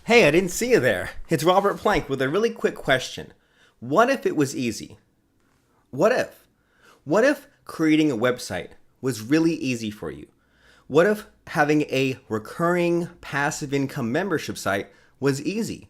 Hey, I didn't see you there. It's Robert Plank with a really quick question. What if it was easy? What if? What if creating a website was really easy for you? What if having a recurring passive income membership site was easy?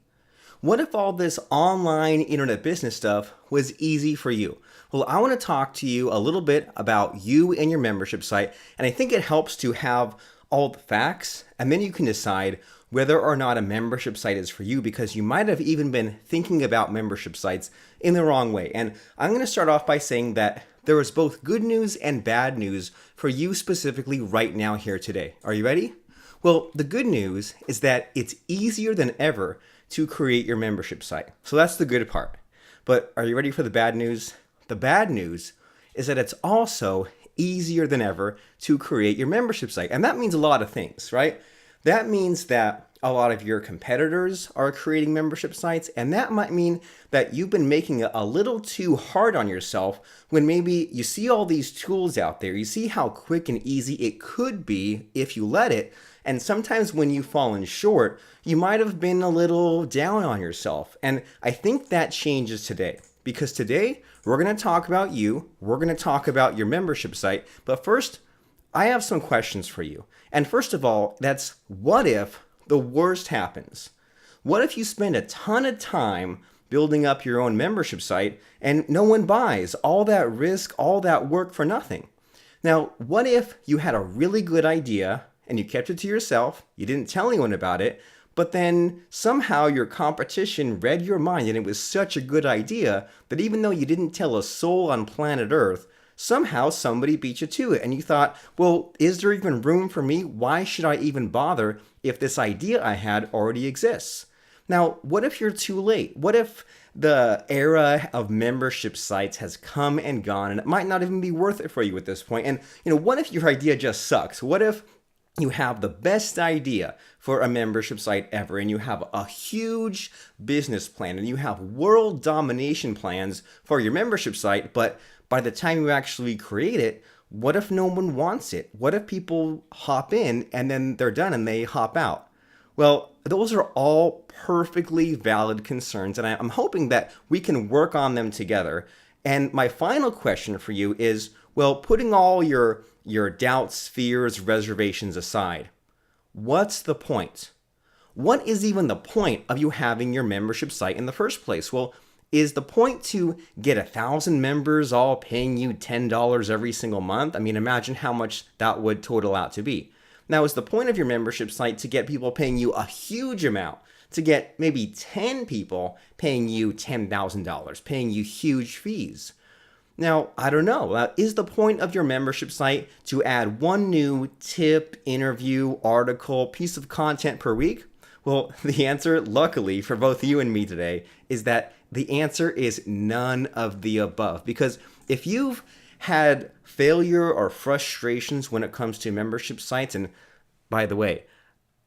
What if all this online internet business stuff was easy for you? Well, I want to talk to you a little bit about you and your membership site, and I think it helps to have all the facts, and then you can decide whether or not a membership site is for you, because you might have even been thinking about membership sites in the wrong way. And I'm going to start off by saying that there is both good news and bad news for you specifically right now here today. Are you ready? Well, the good news is that it's easier than ever to create your membership site. So that's the good part. But are you ready for the bad news? The bad news is that it's also easier than ever to create your membership site. And that means a lot of things, right? That means that a lot of your competitors are creating membership sites, and that might mean that you've been making it a little too hard on yourself when maybe you see all these tools out there. You see how quick and easy it could be if you let it, and sometimes when you've fallen short, you might have been a little down on yourself. And I think that changes today, because today we're going to talk about you, we're going to talk about your membership site, but first, I have some questions for you. And first of all, that's what if the worst happens? What if you spend a ton of time building up your own membership site and no one buys? All that risk, all that work for nothing. Now, what if you had a really good idea and you kept it to yourself, you didn't tell anyone about it, but then somehow your competition read your mind and it was such a good idea that even though you didn't tell a soul on planet Earth, somehow somebody beat you to it, and you thought, well, is there even room for me? Why should I even bother if this idea I had already exists? Now, what if you're too late? What if the era of membership sites has come and gone, and it might not even be worth it for you at this point? And, what if your idea just sucks? What if you have the best idea for a membership site ever, and you have a huge business plan, and you have world domination plans for your membership site, but by the time you actually create it, what if no one wants it? What if people hop in and then they're done and they hop out? Well, those are all perfectly valid concerns, and I'm hoping that we can work on them together. And my final question for you is, well, putting all your doubts, fears, reservations aside, what's the point? What is even the point of you having your membership site in the first place? Well, is the point to get 1,000 members all paying you $10 every single month? I mean, imagine how much that would total out to be. Now, is the point of your membership site to get people paying you a huge amount, to get maybe 10 people paying you $10,000, paying you huge fees? Now, I don't know. Is the point of your membership site to add one new tip, interview, article, piece of content per week? Well, the answer, luckily for both you and me today, is that the answer is none of the above. Because if you've had failure or frustrations when it comes to membership sites, and by the way,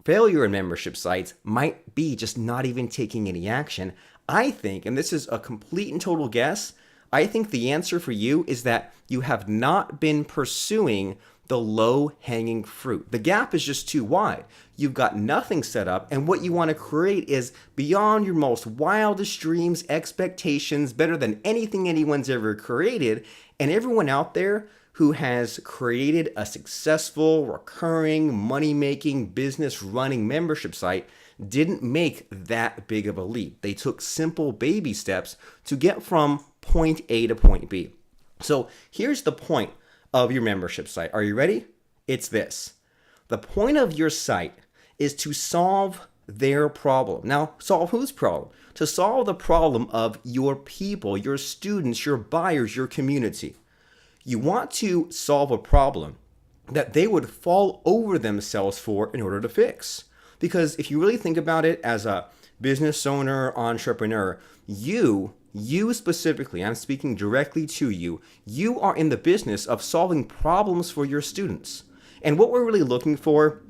failure in membership sites might be just not even taking any action, I think, and this is a complete and total guess, I think the answer for you is that you have not been pursuing the low-hanging fruit. The gap is just too wide. You've got nothing set up, and what you want to create is beyond your most wildest dreams, expectations, better than anything anyone's ever created. And everyone out there who has created a successful, recurring, money-making, business-running membership site didn't make that big of a leap. They took simple baby steps to get from point A to point B. So here's the point of your membership site. Are you ready? It's this. The point of your site is to solve their problem. Now, solve whose problem? To solve the problem of your people, your students, your buyers, your community. You want to solve a problem that they would fall over themselves for in order to fix. Because if you really think about it as a business owner, entrepreneur, you specifically, I'm speaking directly to you, you are in the business of solving problems for your students. And what we're really looking for,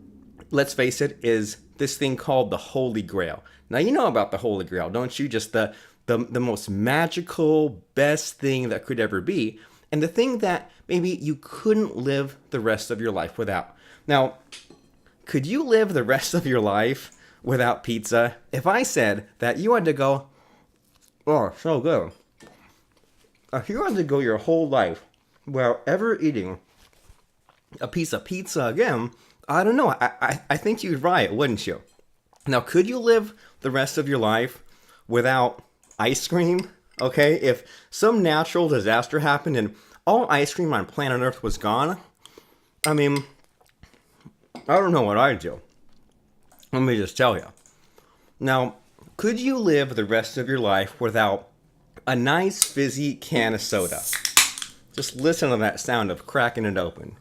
let's face it, is this thing called the Holy Grail. Now, you know about the Holy Grail, don't you? Just the most magical, best thing that could ever be. And the thing that maybe you couldn't live the rest of your life without. Now, could you live the rest of your life without pizza? If I said that you had to go, oh, so good. If you had to go your whole life without ever eating a piece of pizza again, I don't know. I think you'd riot, wouldn't you? Now, could you live the rest of your life without ice cream? Okay, if some natural disaster happened and all ice cream on planet Earth was gone, I mean, I don't know what I'd do. Let me just tell you. Now, could you live the rest of your life without a nice fizzy can of soda? Just listen to that sound of cracking it open.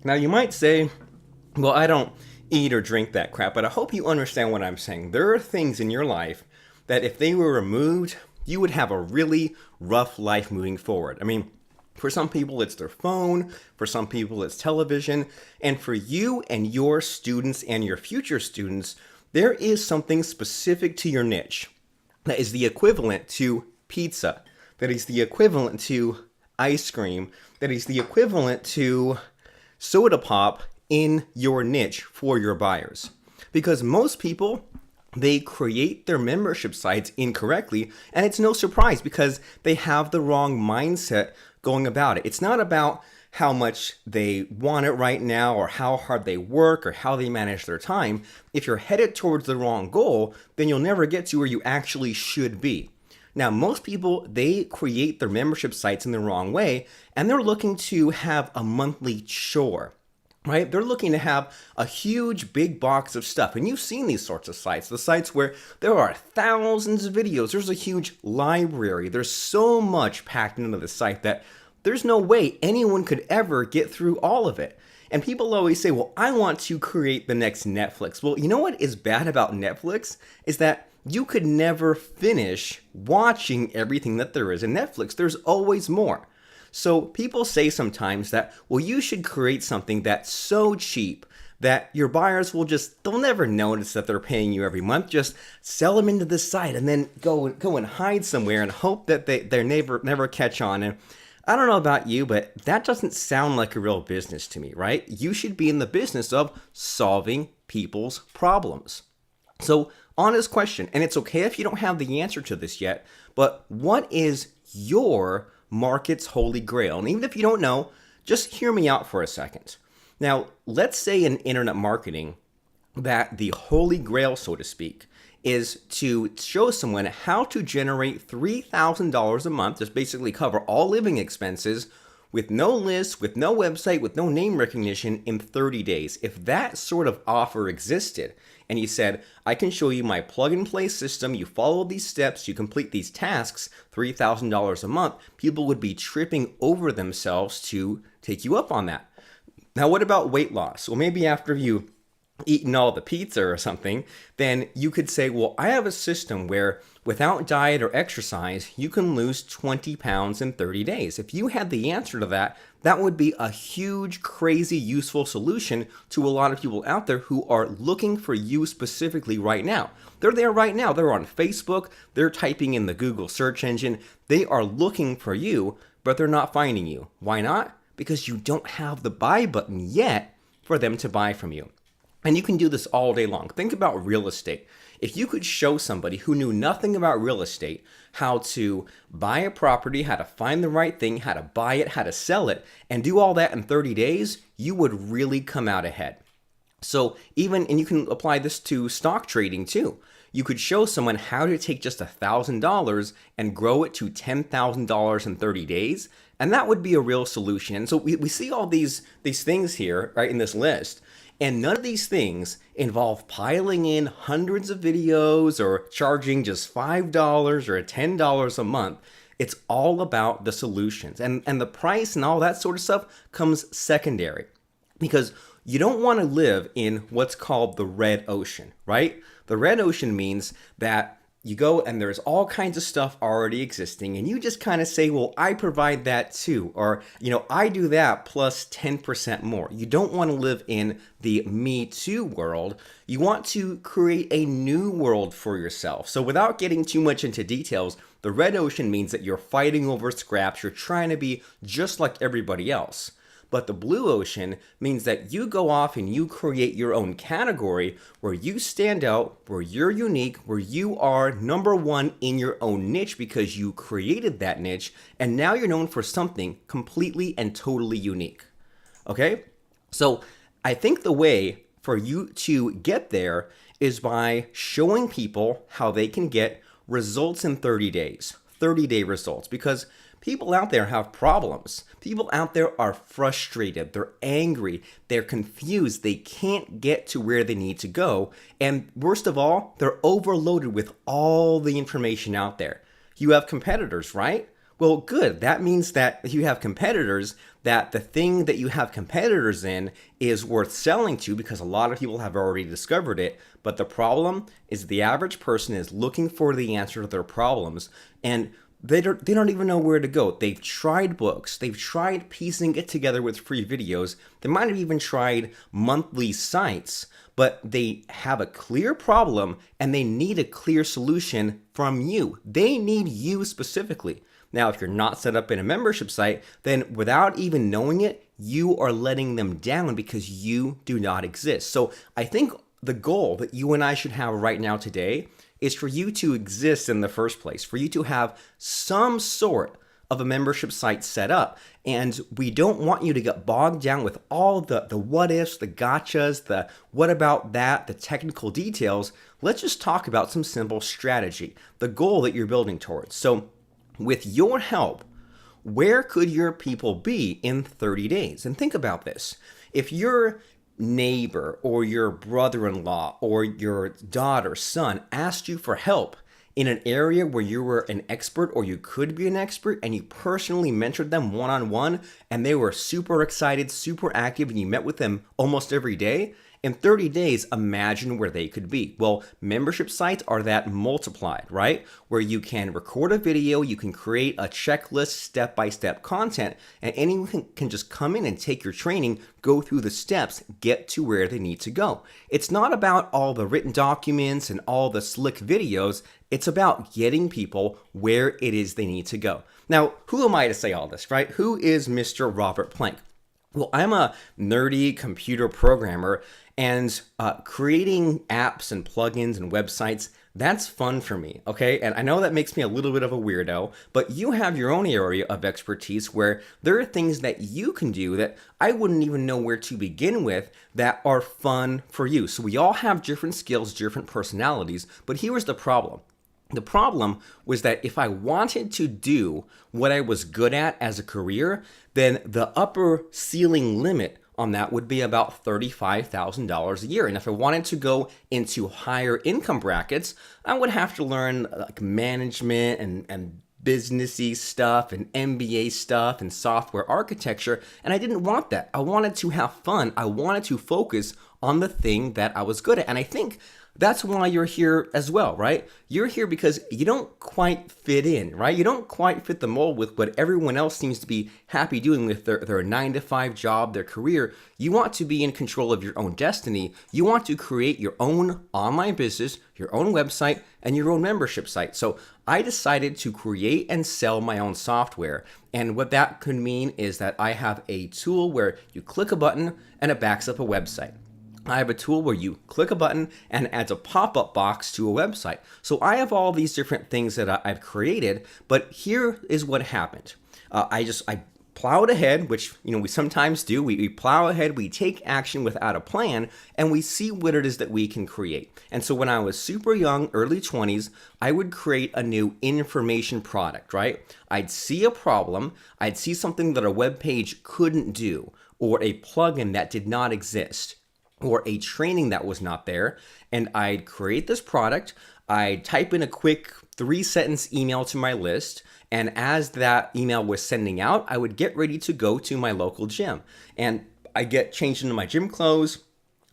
Now, you might say, well, I don't eat or drink that crap, but I hope you understand what I'm saying. There are things in your life that if they were removed, you would have a really rough life moving forward. I mean, for some people, it's their phone. For some people, it's television. And for you and your students and your future students, there is something specific to your niche that is the equivalent to pizza, that is the equivalent to ice cream, that is the equivalent to soda pop in your niche for your buyers. Because most people, they create their membership sites incorrectly, and it's no surprise because they have the wrong mindset going about it. It's not about how much they want it right now or how hard they work or how they manage their time. If you're headed towards the wrong goal, then you'll never get to where you actually should be. Now, most people, they create their membership sites in the wrong way, and they're looking to have a monthly chore, right? They're looking to have a huge big box of stuff. And you've seen these sorts of sites, the sites where there are thousands of videos. There's a huge library. There's so much packed into the site that there's no way anyone could ever get through all of it. And people always say, well, I want to create the next Netflix. Well, you know what is bad about Netflix is that you could never finish watching everything that there is in Netflix. There's always more. So people say sometimes that, well, you should create something that's so cheap that your buyers will they'll never notice that they're paying you every month. Just sell them into the site and then go and hide somewhere and hope that they never catch on. And I don't know about you, but that doesn't sound like a real business to me, right? You should be in the business of solving people's problems. So, honest question, and it's okay if you don't have the answer to this yet, but what is your market's holy grail? And even if you don't know, just hear me out for a second. Now, let's say in internet marketing that the holy grail, so to speak, is to show someone how to generate $3,000 a month, just basically cover all living expenses with no list, with no website, with no name recognition in 30 days. If that sort of offer existed and you said, I can show you my plug and play system, you follow these steps, you complete these tasks, $3,000 a month, people would be tripping over themselves to take you up on that. Now, what about weight loss? Well, maybe after you eaten all the pizza or something, then you could say, well, I have a system where without diet or exercise, you can lose 20 pounds in 30 days. If you had the answer to that, that would be a huge, crazy, useful solution to a lot of people out there who are looking for you specifically right now. They're there right now. They're on Facebook. They're typing in the Google search engine. They are looking for you, but they're not finding you. Why not? Because you don't have the buy button yet for them to buy from you. And you can do this all day long. Think about real estate. If you could show somebody who knew nothing about real estate how to buy a property, how to find the right thing, how to buy it, how to sell it, and do all that in 30 days, you would really come out ahead. So and you can apply this to stock trading too. You could show someone how to take just $1,000 and grow it to $10,000 in 30 days, and that would be a real solution. And so we see all these things here, right, in this list. And none of these things involve piling in hundreds of videos or charging just $5 or $10 a month. It's all about the solutions. And the price and all that sort of stuff comes secondary. Because you don't want to live in what's called the red ocean, right? The red ocean means that you go and there's all kinds of stuff already existing and you just kind of say, well, I provide that too. Or, I do that plus 10% more. You don't want to live in the me too world. You want to create a new world for yourself. So without getting too much into details, the red ocean means that you're fighting over scraps. You're trying to be just like everybody else. But the blue ocean means that you go off and you create your own category where you stand out, where you're unique, where you are number one in your own niche because you created that niche, and now you're known for something completely and totally unique. Okay? So I think the way for you to get there is by showing people how they can get results in 30 days, 30-day results, because people out there have problems. People out there are frustrated, they're angry, they're confused, they can't get to where they need to go, and worst of all, they're overloaded with all the information out there. You have competitors, right? Well, good. That means that you have competitors, that the thing that you have competitors in is worth selling to because a lot of people have already discovered it. But the problem is the average person is looking for the answer to their problems, and they don't even know where to go. They've tried books. They've tried piecing it together with free videos. They might have even tried monthly sites, but they have a clear problem and they need a clear solution from you. They need you specifically. Now, if you're not set up in a membership site, then without even knowing it, you are letting them down because you do not exist. So I think the goal that you and I should have right now today is for you to exist in the first place, for you to have some sort of a membership site set up. And we don't want you to get bogged down with all the what ifs, the gotchas, the what about that, the technical details. Let's just talk about some simple strategy, the goal that you're building towards. So with your help, where could your people be in 30 days? And think about this. If your neighbor or your brother-in-law or your daughter, son asked you for help in an area where you were an expert or you could be an expert and you personally mentored them one-on-one and they were super excited, super active, and you met with them almost every day, in 30 days, imagine where they could be. Well, membership sites are that multiplied, right? Where you can record a video, you can create a checklist, step-by-step content, and anyone can just come in and take your training, go through the steps, get to where they need to go. It's not about all the written documents and all the slick videos. It's about getting people where it is they need to go. Now, who am I to say all this, right? Who is Mr. Robert Plank? Well, I'm a nerdy computer programmer, and creating apps and plugins and websites, that's fun for me, okay? And I know that makes me a little bit of a weirdo, but you have your own area of expertise where there are things that you can do that I wouldn't even know where to begin with that are fun for you. So we all have different skills, different personalities, but here's the problem. The problem was that if I wanted to do what I was good at as a career, then the upper ceiling limit on that would be about $35,000 a year. And if I wanted to go into higher income brackets, I would have to learn like management and businessy stuff and MBA stuff and software architecture. And I didn't want that. I wanted to have fun. I wanted to focus on the thing that I was good at. And I think that's why you're here as well, right? You're here because you don't quite fit in, right? You don't quite fit the mold with what everyone else seems to be happy doing with their 9-to-5 job, their career. You want to be in control of your own destiny. You want to create your own online business, your own website, and your own membership site. So I decided to create and sell my own software. And what that could mean is that I have a tool where you click a button and it backs up a website. I have a tool where you click a button and it adds a pop-up box to a website. So I have all these different things that I've created, but here is what happened. I plowed ahead, which we sometimes do. We plow ahead, we take action without a plan, and we see what it is that we can create. And so when I was super young, early 20s, I would create a new information product, right? I'd see a problem, I'd see something that a web page couldn't do, or a plugin that did not exist, or a training that was not there, and I'd create this product, I'd type in a quick 3-sentence email to my list, and as that email was sending out, I would get ready to go to my local gym. And I'd get changed into my gym clothes,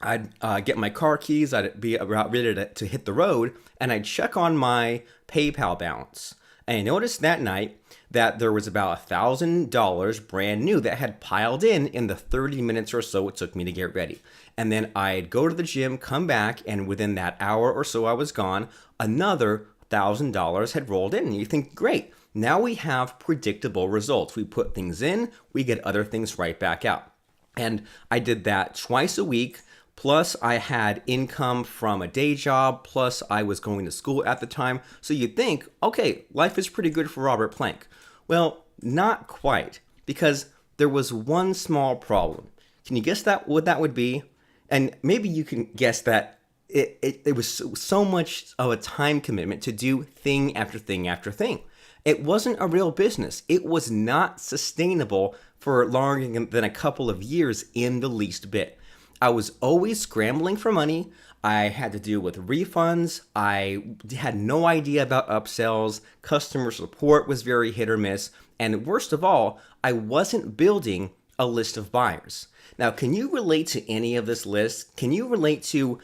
I'd get my car keys, I'd be about ready to hit the road, and I'd check on my PayPal balance. And I noticed that night that there was about $1,000 brand new that had piled in the 30 minutes or so it took me to get ready. And then I'd go to the gym, come back, and within that hour or so I was gone, another $1,000 had rolled in. And you think, great, Now we have predictable results. We put things in, we get other things right back out. And I did that twice a week. Plus, I had income from a day job. Plus, I was going to school at the time. So you'd think, okay, life is pretty good for Robert Plank. Well, not quite, because there was one small problem. Can you guess that what that would be? And maybe you can guess that it was so much of a time commitment to do thing after thing after thing. It wasn't a real business. It was not sustainable for longer than a couple of years in the least bit. I was always scrambling for money. I had to deal with refunds. I had no idea about upsells. Customer support was very hit or miss. And worst of all, I wasn't building a list of buyers. Now, can you relate to any of this list? Can you relate to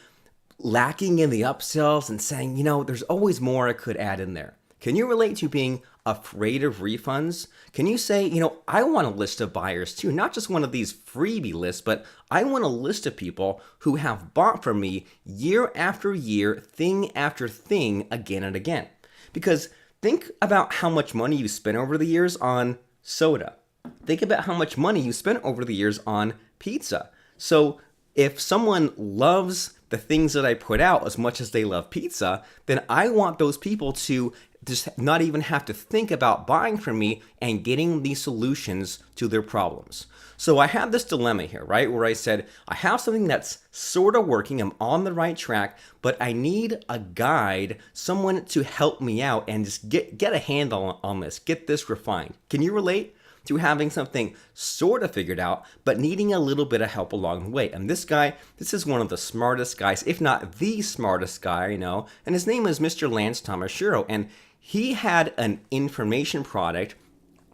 lacking in the upsells and saying, there's always more I could add in there? Can you relate to being afraid of refunds? Can you say, I want a list of buyers too, not just one of these freebie lists, but I want a list of people who have bought from me year after year, thing after thing, again and again. Because think about how much money you spent over the years on soda. Think about how much money you spent over the years on pizza. So if someone loves the things that I put out as much as they love pizza, then I want those people to just not even have to think about buying from me and getting these solutions to their problems. So I have this dilemma here, right? Where I said, I have something that's sort of working, I'm on the right track, but I need a guide, someone to help me out and just get a handle on this, get this refined. Can you relate to having something sort of figured out, but needing a little bit of help along the way? And this guy, this is one of the smartest guys, if not the smartest guy I know, and his name is Mr. Lance Tamashiro, and he had an information product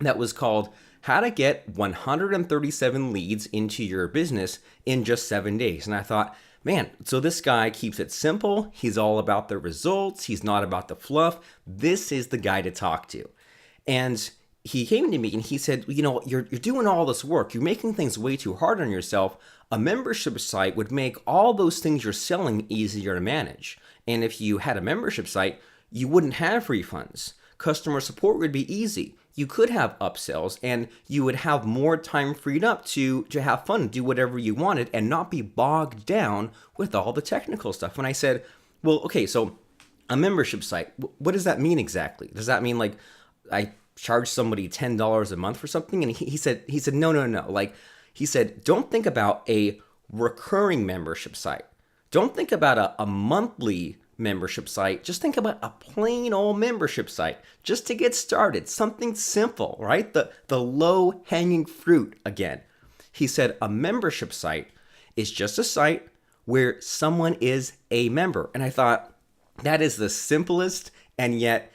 that was called How to Get 137 Leads into Your Business in Just 7 Days. And I thought, man, so this guy keeps it simple. He's all about the results. He's not about the fluff. This is the guy to talk to. And he came to me and he said, you're doing all this work. You're making things way too hard on yourself. A membership site would make all those things you're selling easier to manage. And if you had a membership site, you wouldn't have refunds. Customer support would be easy. You could have upsells and you would have more time freed up to have fun, do whatever you wanted and not be bogged down with all the technical stuff. And I said, well, okay, so a membership site, what does that mean exactly? Does that mean like I charge somebody $10 a month for something? And he said, no. Like he said, don't think about a recurring membership site. Don't think about a monthly membership site. Just think about a plain old membership site just to get started. Something simple, right? The low hanging fruit again. He said a membership site is just a site where someone is a member. And I thought that is the simplest and yet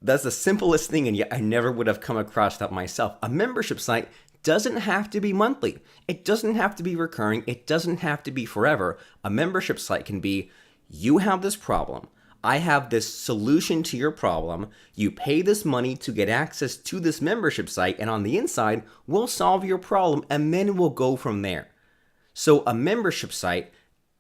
that's the simplest thing, and yet I never would have come across that myself. A membership site doesn't have to be monthly. It doesn't have to be recurring. It doesn't have to be forever. A membership site can be, you have this problem. I have this solution to your problem. You pay this money to get access to this membership site, and on the inside, we'll solve your problem, and then we'll go from there. So a membership site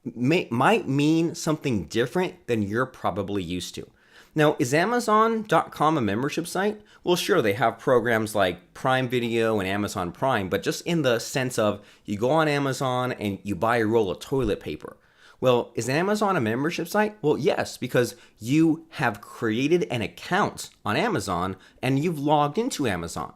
might mean something different than you're probably used to. Now, is Amazon.com a membership site? Well, sure, they have programs like Prime Video and Amazon Prime, but just in the sense of you go on Amazon and you buy a roll of toilet paper. Well, is Amazon a membership site? Well, yes, because you have created an account on Amazon and you've logged into Amazon.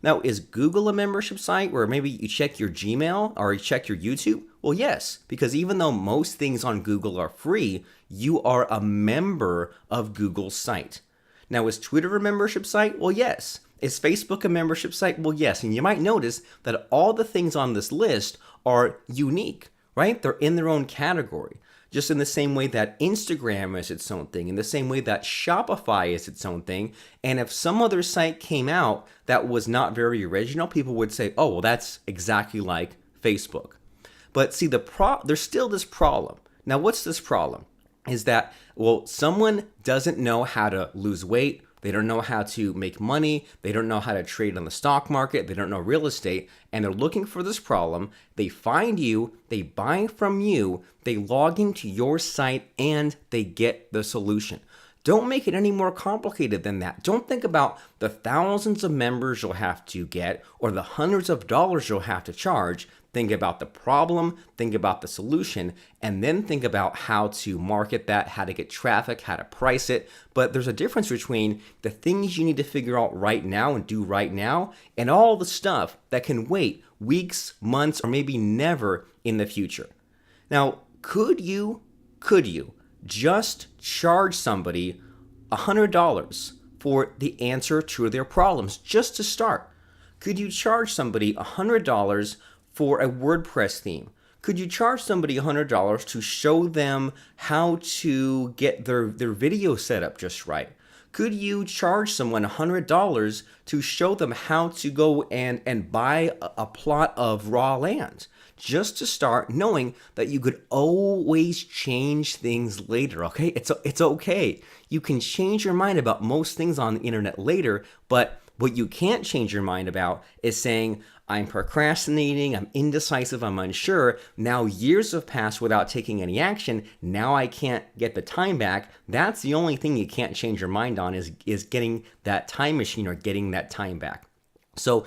Now, is Google a membership site where maybe you check your Gmail or you check your YouTube? Well, yes, because even though most things on Google are free, you are a member of Google's site. Now, is Twitter a membership site? Well, yes. Is Facebook a membership site? Well, yes. And you might notice that all the things on this list are unique, right? They're in their own category. Just in the same way that Instagram is its own thing, in the same way that Shopify is its own thing. And if some other site came out that was not very original, people would say, oh, well, that's exactly like Facebook. But see, there's still this problem. Now, what's this problem? Is that, well, someone doesn't know how to lose weight. They don't know how to make money. They don't know how to trade on the stock market. They don't know real estate. And they're looking for this problem. They find you. They buy from you. They log into your site and they get the solution. Don't make it any more complicated than that. Don't think about the thousands of members you'll have to get or the hundreds of dollars you'll have to charge. Think about the problem, think about the solution, and then think about how to market that, how to get traffic, how to price it. But there's a difference between the things you need to figure out right now and do right now and all the stuff that can wait weeks, months, or maybe never in the future. Now, could you just charge somebody $100 for the answer to their problems just to start? Could you charge somebody $100 for a WordPress theme? Could you charge somebody $100 to show them how to get their video set up just right? Could you charge someone $100 to show them how to go and buy a plot of raw land? Just to start, knowing that you could always change things later, okay? It's okay. You can change your mind about most things on the internet later, but what you can't change your mind about is saying, I'm procrastinating, I'm indecisive, I'm unsure. Now years have passed without taking any action. Now I can't get the time back. That's the only thing you can't change your mind on is getting that time machine or getting that time back. So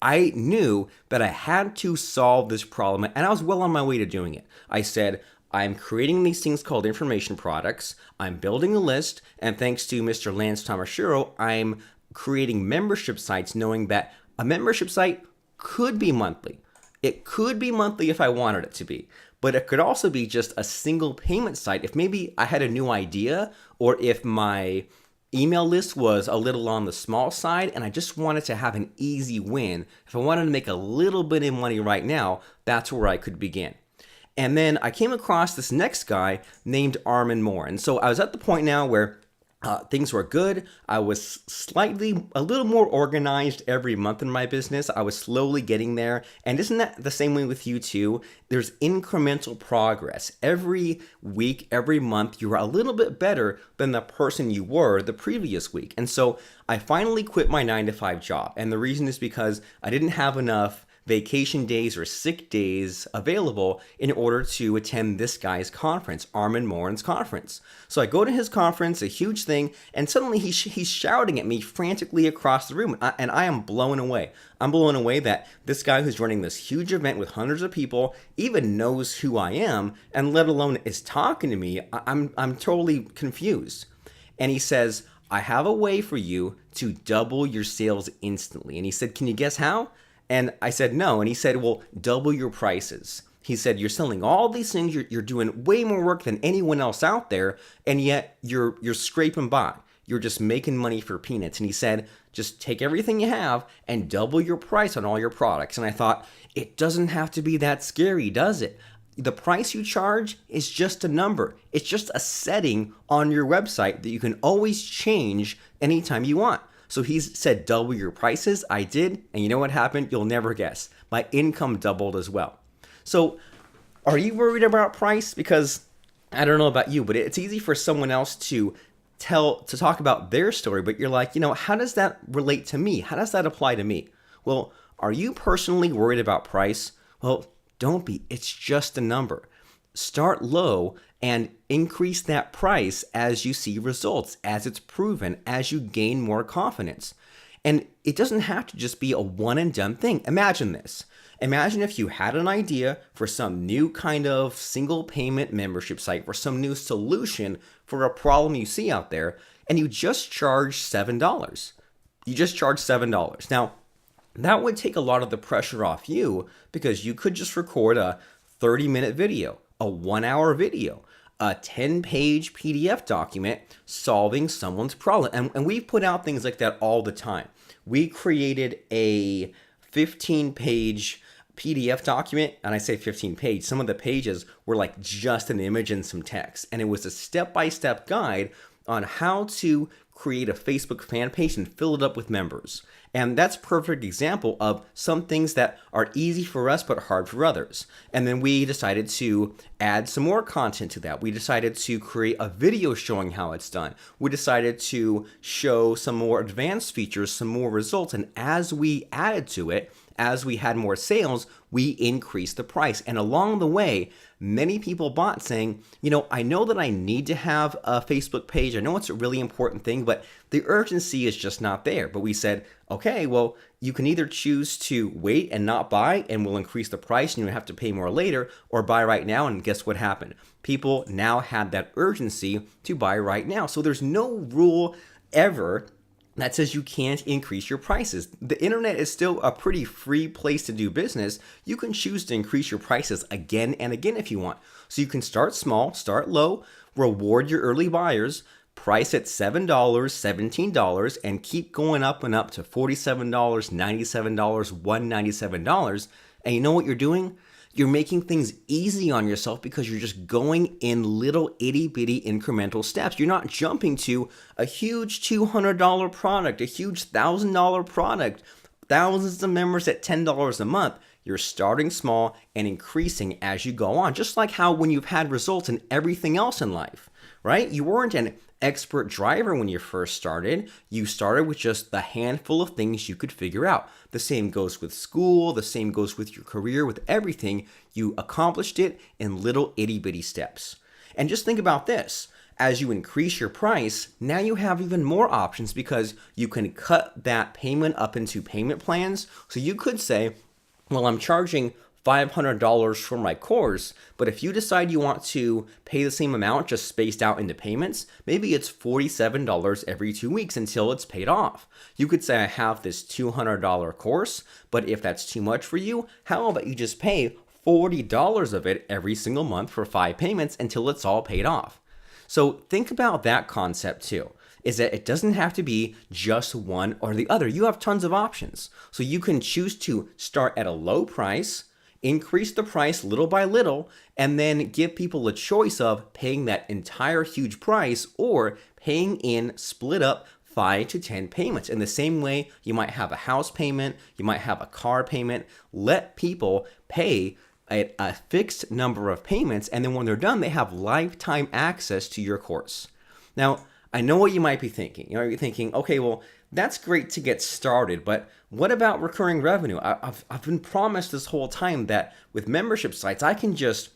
I knew that I had to solve this problem, and I was well on my way to doing it. I said, I'm creating these things called information products. I'm building a list, and thanks to Mr. Lance Tamashiro, I'm creating membership sites, knowing that a membership site could be monthly. It could be monthly if I wanted it to be, but it could also be just a single payment site if maybe I had a new idea or if my email list was a little on the small side and I just wanted to have an easy win. If I wanted to make a little bit of money right now, that's where I could begin. And then I came across this next guy named Armand Morin. So I was at the point now where things were good. I was a little more organized every month in my business. I was slowly getting there. And isn't that the same way with you too? There's incremental progress. Every week, every month, you're a little bit better than the person you were the previous week. And so I finally quit my 9-to-5 job. And the reason is because I didn't have enough vacation days or sick days available in order to attend this guy's conference, Armand Morin's conference. So I go to his conference, a huge thing, and suddenly he's shouting at me frantically across the room, and I am blown away. I'm blown away that this guy who's running this huge event with hundreds of people even knows who I am, and let alone is talking to me. I'm totally confused. And he says, I have a way for you to double your sales instantly. And he said, can you guess how? And I said, no. And he said, well, double your prices. He said, you're selling all these things. You're doing way more work than anyone else out there. And yet you're scraping by. You're just making money for peanuts. And he said, just take everything you have and double your price on all your products. And I thought, it doesn't have to be that scary, does it? The price you charge is just a number. It's just a setting on your website that you can always change anytime you want. So he said, double your prices. I did. And you know what happened? You'll never guess. My income doubled as well. So are you worried about price? Because I don't know about you, but it's easy for someone else to talk about their story. But you're like, how does that relate to me? How does that apply to me? Well, are you personally worried about price? Well, don't be. It's just a number. Start low and increase that price as you see results, as it's proven, as you gain more confidence. And it doesn't have to just be a one and done thing. Imagine this. Imagine if you had an idea for some new kind of single payment membership site, for some new solution for a problem you see out there, and you just charge $7. You just charge $7. Now, that would take a lot of the pressure off you because you could just record a 30-minute video, a 1-hour video, a 10-page PDF document solving someone's problem. And we put out things like that all the time. We created a 15-page PDF document, and I say 15-page, some of the pages were like just an image and some text. And it was a step-by-step guide on how to create a Facebook fan page and fill it up with members. And that's a perfect example of some things that are easy for us but hard for others. And then we decided to add some more content to that. We decided to create a video showing how it's done. We decided to show some more advanced features, some more results. And as we added to it, as we had more sales, we increased the price. And along the way, many people bought saying, I know that I need to have a Facebook page. I know it's a really important thing, but the urgency is just not there. But we said, okay, well, you can either choose to wait and not buy and we'll increase the price and you have to pay more later, or buy right now. And guess what happened? People now had that urgency to buy right now. So there's no rule ever that says you can't increase your prices. The internet is still a pretty free place to do business. You can choose to increase your prices again and again if you want. So you can start small, start low, reward your early buyers, price at $7, $17, and keep going up and up to $47, $97, $197. And you know what you're doing? You're making things easy on yourself because you're just going in little itty bitty incremental steps. You're not jumping to a huge $200 product, a huge $1,000 product, thousands of members at $10 a month. You're starting small and increasing as you go on, just like how when you've had results in everything else in life, right? You weren't an expert driver when you first started. You started with just the handful of things you could figure out. The same goes with school. The same goes with your career, with everything. You accomplished it in little itty bitty steps. And just think about this. As you increase your price, now you have even more options because you can cut that payment up into payment plans. So you could say, well, I'm charging $500 for my course, but if you decide you want to pay the same amount just spaced out into payments, maybe it's $47 every 2 weeks until it's paid off. You could say I have this $200 course, but if that's too much for you, how about you just pay $40 of it every single month for 5 payments until it's all paid off? So think about that concept too, is that it doesn't have to be just one or the other. You have tons of options. So you can choose to start at a low price, increase the price little by little, and then give people a choice of paying that entire huge price or paying in split up 5 to 10 payments. In the same way, you might have a house payment, you might have a car payment. Let people pay a fixed number of payments, and then when they're done, they have lifetime access to your course. Now, I know what you might be thinking. You're thinking, okay, well, that's great to get started, but what about recurring revenue? I've been promised this whole time that with membership sites, I can just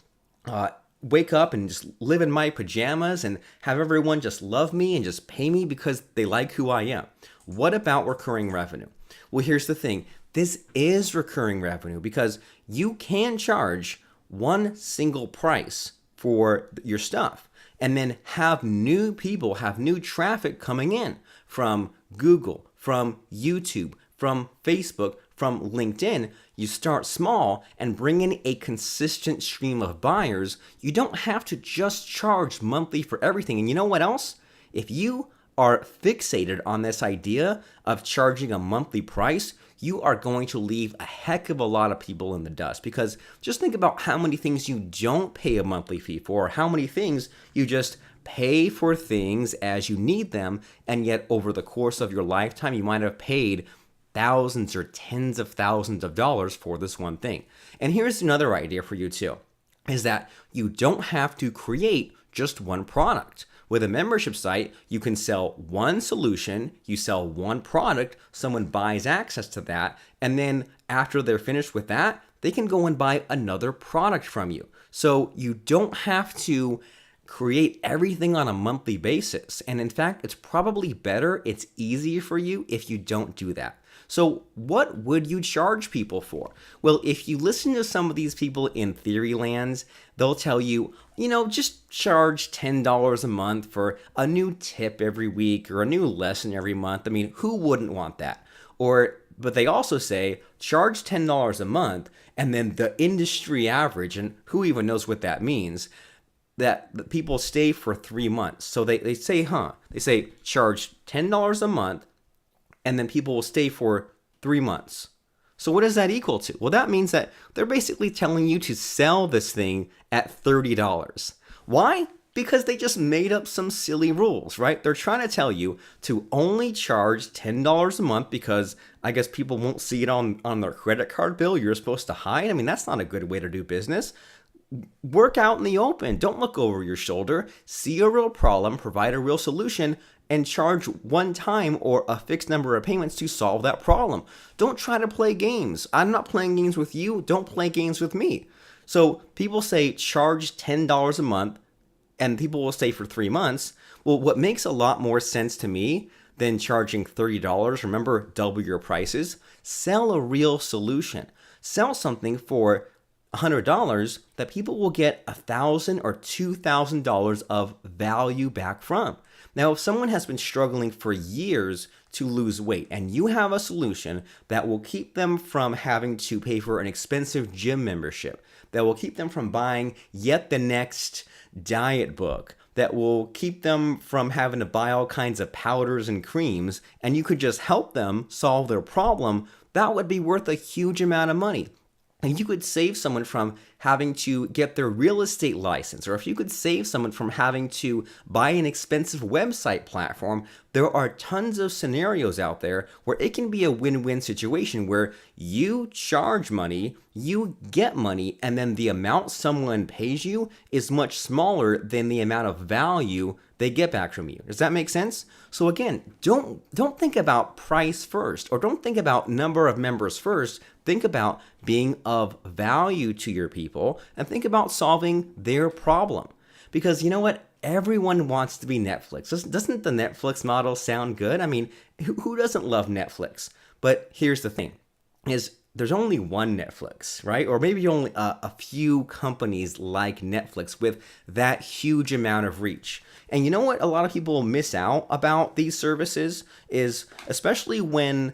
wake up and just live in my pajamas and have everyone just love me and just pay me because they like who I am. What about recurring revenue? Well, here's the thing. This is recurring revenue because you can charge one single price for your stuff and then have new people, have new traffic coming in from Google, from YouTube, from Facebook, from LinkedIn. You start small and bring in a consistent stream of buyers. You don't have to just charge monthly for everything. And you know what else? If you are fixated on this idea of charging a monthly price, you are going to leave a heck of a lot of people in the dust, because just think about how many things you don't pay a monthly fee for, or how many things you just pay for things as you need them, and yet over the course of your lifetime, you might have paid thousands or tens of thousands of dollars for this one thing. And here's another idea for you too, is that you don't have to create just one product. With a membership site, you can sell one solution, you sell one product, someone buys access to that, and then after they're finished with that, they can go and buy another product from you. So you don't have to create everything on a monthly basis. And in fact, it's probably better, it's easier for you if you don't do that. So what would you charge people for? Well, if you listen to some of these people in theory lands, they'll tell you, just charge $10 a month for a new tip every week or a new lesson every month. I mean, who wouldn't want that? But they also say, charge $10 a month, and then the industry average, and who even knows what that means, that people stay for 3 months. So they say, charge $10 a month, and then people will stay for 3 months. So what does that equal to? Well, that means that they're basically telling you to sell this thing at $30. Why? Because they just made up some silly rules, right? They're trying to tell you to only charge $10 a month because I guess people won't see it on their credit card bill you're supposed to hide. I mean, that's not a good way to do business. Work out in the open. Don't look over your shoulder. See a real problem, provide a real solution, and charge one time or a fixed number of payments to solve that problem. Don't try to play games. I'm not playing games with you. Don't play games with me. So people say charge $10 a month, and people will stay for 3 months. Well, what makes a lot more sense to me than charging $30, remember, double your prices, sell a real solution. Sell something for $100 that people will get $1,000 or $2,000 of value back from. Now, if someone has been struggling for years to lose weight and you have a solution that will keep them from having to pay for an expensive gym membership, that will keep them from buying yet the next diet book, that will keep them from having to buy all kinds of powders and creams, and you could just help them solve their problem, that would be worth a huge amount of money. And you could save someone from having to get their real estate license, or if you could save someone from having to buy an expensive website platform, there are tons of scenarios out there where it can be a win-win situation where you charge money, you get money, and then the amount someone pays you is much smaller than the amount of value they get back from you. Does that make sense? So again, don't think about price first, or don't think about number of members first. Think about being of value to your people and think about solving their problem. Because you know what? Everyone wants to be Netflix. Doesn't the Netflix model sound good? I mean, who doesn't love Netflix? But here's the thing, is there's only one Netflix, right? Or maybe only a few companies like Netflix with that huge amount of reach. And you know what a lot of people miss out about these services is, especially when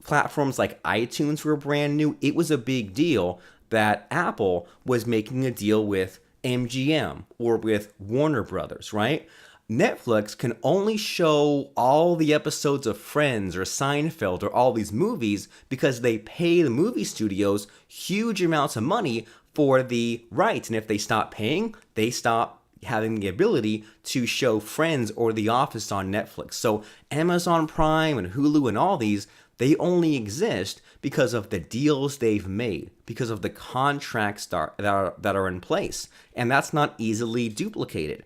platforms like iTunes were brand new, it was a big deal that Apple was making a deal with MGM or with Warner Brothers, right? Netflix can only show all the episodes of Friends or Seinfeld or all these movies because they pay the movie studios huge amounts of money for the rights. And if they stop paying, they stop having the ability to show Friends or The Office on Netflix. So Amazon Prime and Hulu and all these, they only exist because of the deals they've made, because of the contracts that are in place. And that's not easily duplicated.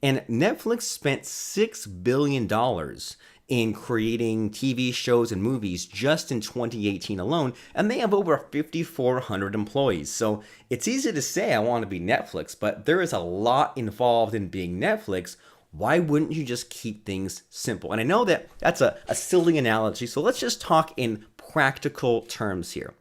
And Netflix spent $6 billion in creating TV shows and movies just in 2018 alone, and they have over 5,400 employees. So it's easy to say I want to be Netflix, but there is a lot involved in being Netflix. Why wouldn't you just keep things simple? And I know that that's a silly analogy, so let's just talk in practical terms here.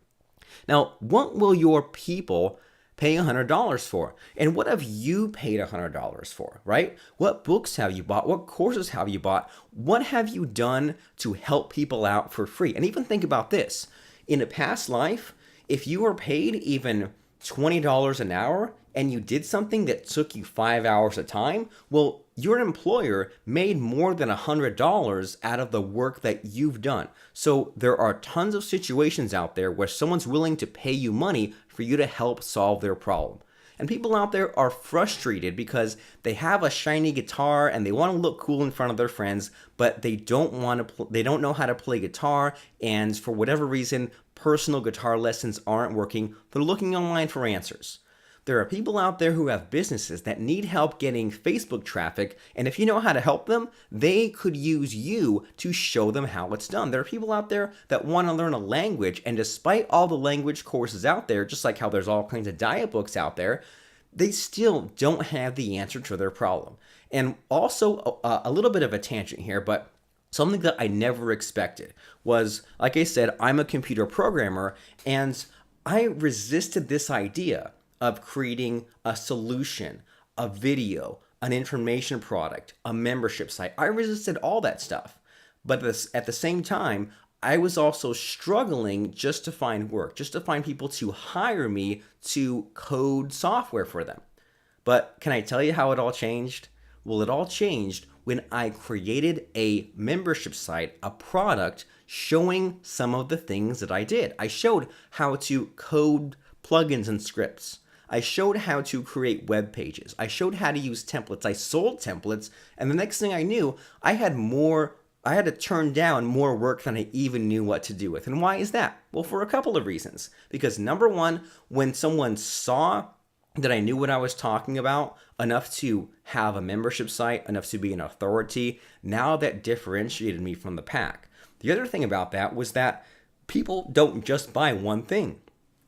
Now, what will your people pay $100 for? And what have you paid $100 for, right? What books have you bought? What courses have you bought? What have you done to help people out for free? And even think about this. In a past life, if you were paid even $20 an hour and you did something that took you 5 hours a time, well, your employer made more than $100 out of the work that you've done. So there are tons of situations out there where someone's willing to pay you money for you to help solve their problem. And people out there are frustrated because they have a shiny guitar and they want to look cool in front of their friends, but they don't know how to play guitar, and for whatever reason, personal guitar lessons aren't working. They're looking online for answers. There are people out there who have businesses that need help getting Facebook traffic, and if you know how to help them, they could use you to show them how it's done. There are people out there that want to learn a language, and despite all the language courses out there, just like how there's all kinds of diet books out there, they still don't have the answer to their problem. And also, a little bit of a tangent here, but something that I never expected was, like I said, I'm a computer programmer, and I resisted this idea of creating a solution, a video, an information product, a membership site. I resisted all that stuff. But at the same time, I was also struggling just to find work, just to find people to hire me to code software for them. But can I tell you how it all changed? Well, it all changed when I created a membership site, a product showing some of the things that I did. I showed how to code plugins and scripts. I showed how to create web pages. I showed how to use templates. I sold templates, and the next thing I knew, I had to turn down more work than I even knew what to do with. And why is that? Well, for a couple of reasons. Because number one, when someone saw that I knew what I was talking about, enough to have a membership site, enough to be an authority. Now that differentiated me from the pack. The other thing about that was that people don't just buy one thing.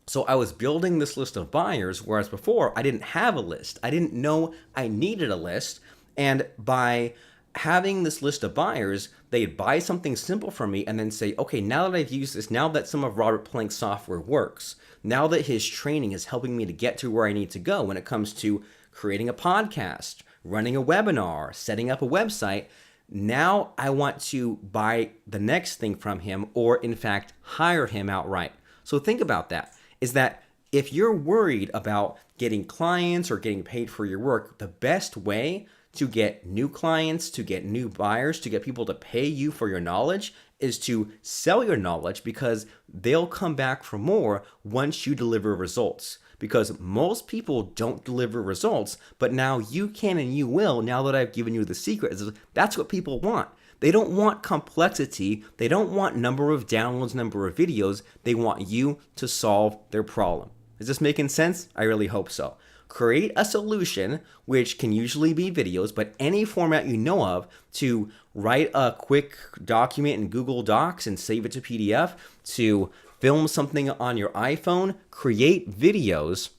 So I was building this list of buyers, whereas before I didn't have a list. I didn't know I needed a list. And by having this list of buyers, they'd buy something simple from me and then say, okay, now that I've used this, now that some of Robert Plank's software works, now that his training is helping me to get to where I need to go when it comes to creating a podcast, running a webinar, setting up a website, now I want to buy the next thing from him, or in fact, hire him outright. So think about that, is that if you're worried about getting clients or getting paid for your work, the best way to get new clients, to get new buyers, to get people to pay you for your knowledge is to sell your knowledge, because they'll come back for more once you deliver results. Because most people don't deliver results, but now you can and you will, now that I've given you the secret. That's what people want. They don't want complexity. They don't want number of downloads, number of videos. They want you to solve their problem. Is this making sense? I really hope so. Create a solution, which can usually be videos, but any format you know of, to write a quick document in Google Docs and save it to PDF, to film something on your iPhone, create videos,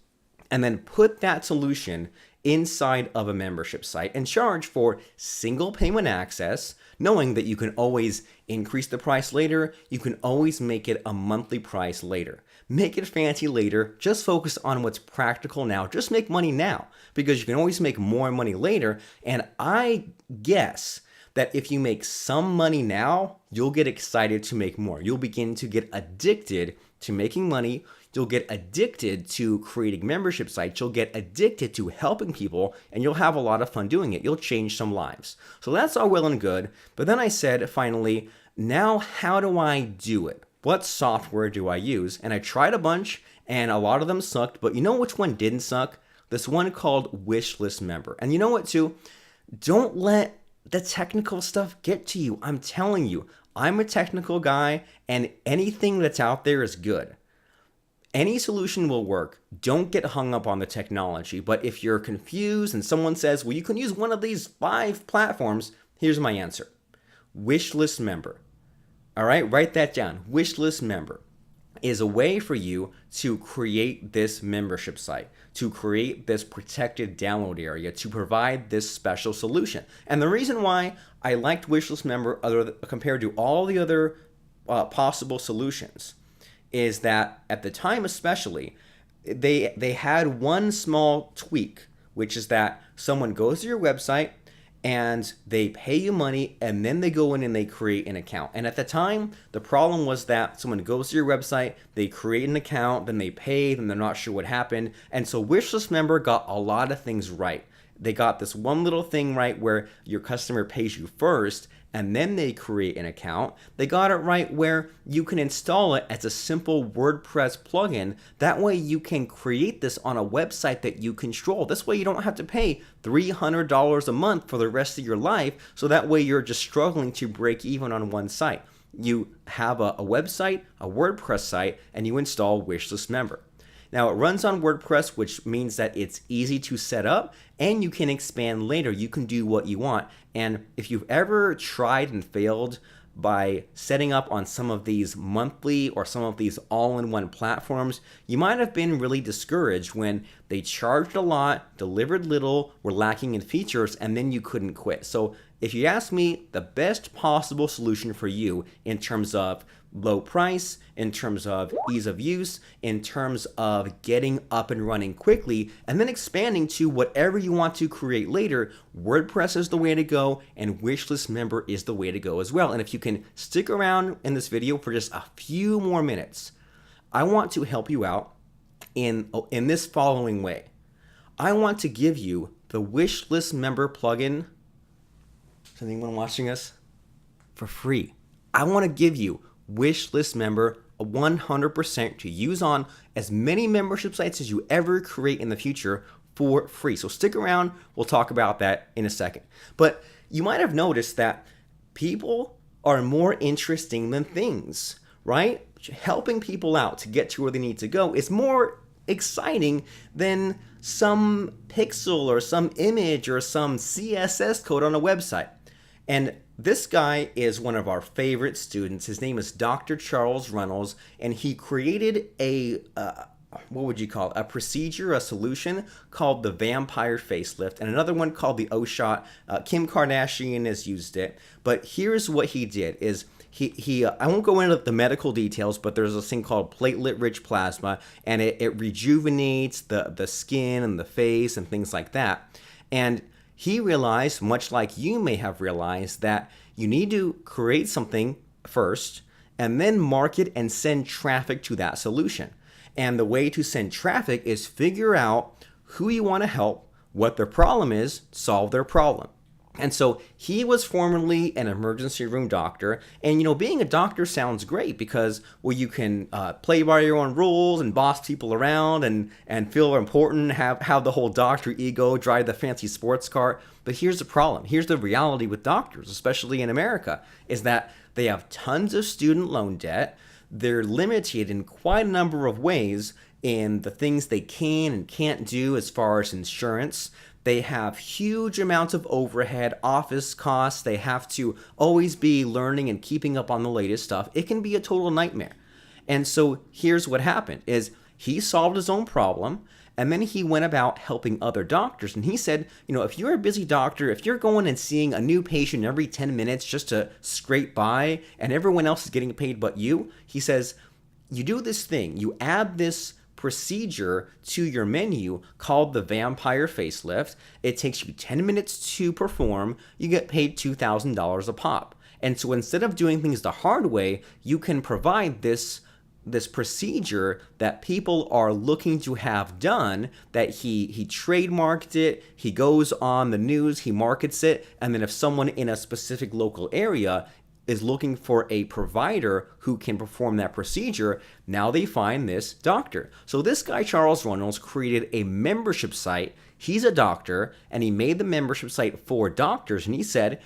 and then put that solution inside of a membership site and charge for single payment access, knowing that you can always increase the price later, you can always make it a monthly price later. Make it fancy later, just focus on what's practical now, just make money now, because you can always make more money later. And I guess that if you make some money now, you'll get excited to make more. You'll begin to get addicted to making money. You'll get addicted to creating membership sites. You'll get addicted to helping people, and you'll have a lot of fun doing it. You'll change some lives. So that's all well and good. But then I said, finally, now how do I do it? What software do I use? And I tried a bunch, and a lot of them sucked. But you know which one didn't suck? This one called Wishlist Member. And you know what, too? Don't let the technical stuff get to you. I'm telling you, I'm a technical guy, and anything that's out there is good. Any solution will work. Don't get hung up on the technology. But if you're confused and someone says, well, you can use one of these 5 platforms, here's my answer. Wishlist Member. All right, write that down. Wishlist Member is a way for you to create this membership site, to create this protected download area, to provide this special solution. And the reason why I liked Wishlist Member compared to all the other possible solutions is that at the time especially, they had one small tweak, which is that someone goes to your website and they pay you money, and then they go in and they create an account. And at the time, the problem was that someone goes to your website, they create an account, then they pay, then they're not sure what happened. And so Wishlist Member got a lot of things right. They got this one little thing right where your customer pays you first, and then they create an account. They got it right where you can install it as a simple WordPress plugin. That way you can create this on a website that you control. This way you don't have to pay $300 a month for the rest of your life. So that way you're just struggling to break even on one site. You have a website, a WordPress site, and you install Wishlist Member. Now it runs on WordPress, which means that it's easy to set up and you can expand later. You can do what you want. And if you've ever tried and failed by setting up on some of these monthly or some of these all-in-one platforms, you might have been really discouraged when they charged a lot, delivered little, were lacking in features, and then you couldn't quit. So if you ask me, the best possible solution for you in terms of low price, in terms of ease of use, in terms of getting up and running quickly, and then expanding to whatever you want to create later, WordPress is the way to go, and Wishlist Member is the way to go as well. And if you can stick around in this video for just a few more minutes, I want to help you out in this following way. I want to give you the Wishlist Member plugin. Is anyone watching us? For free. I want to give you Wishlist Member 100% to use on as many membership sites as you ever create in the future for free. So stick around, we'll talk about that in a second. But you might have noticed that people are more interesting than things, right? Helping people out to get to where they need to go is more exciting than some pixel or some image or some CSS code on a website. And this guy is one of our favorite students. His name is Dr. Charles Reynolds, and he created what would you call it? A procedure, a solution called the vampire facelift, and another one called the O-shot. Kim Kardashian has used it, but here's what he did: is he I won't go into the medical details, but there's this thing called platelet-rich plasma, and it rejuvenates the skin and the face and things like that. And he realized, much like you may have realized, that you need to create something first and then market and send traffic to that solution. And the way to send traffic is figure out who you want to help, what their problem is, solve their problem. And so he was formerly an emergency room doctor. And, being a doctor sounds great because, well, you can play by your own rules and boss people around and feel important, have the whole doctor ego, drive the fancy sports car. But here's the problem. Here's the reality with doctors, especially in America, is that they have tons of student loan debt. They're limited in quite a number of ways in the things they can and can't do as far as insurance. They have huge amounts of overhead, office costs. They have to always be learning and keeping up on the latest stuff. It can be a total nightmare. And so here's what happened is he solved his own problem, and then he went about helping other doctors. And he said, if you're a busy doctor, if you're going and seeing a new patient every 10 minutes just to scrape by and everyone else is getting paid but you, he says, you do this thing, you add this procedure to your menu called the vampire facelift. It takes you 10 minutes to perform. You get paid $2,000 a pop. And so instead of doing things the hard way, you can provide this procedure that people are looking to have done, that he trademarked it, he goes on the news, he markets it, and then if someone in a specific local area is looking for a provider who can perform that procedure, now they find this doctor. So this guy, Charles Reynolds, created a membership site. He's a doctor, and he made the membership site for doctors, and he said,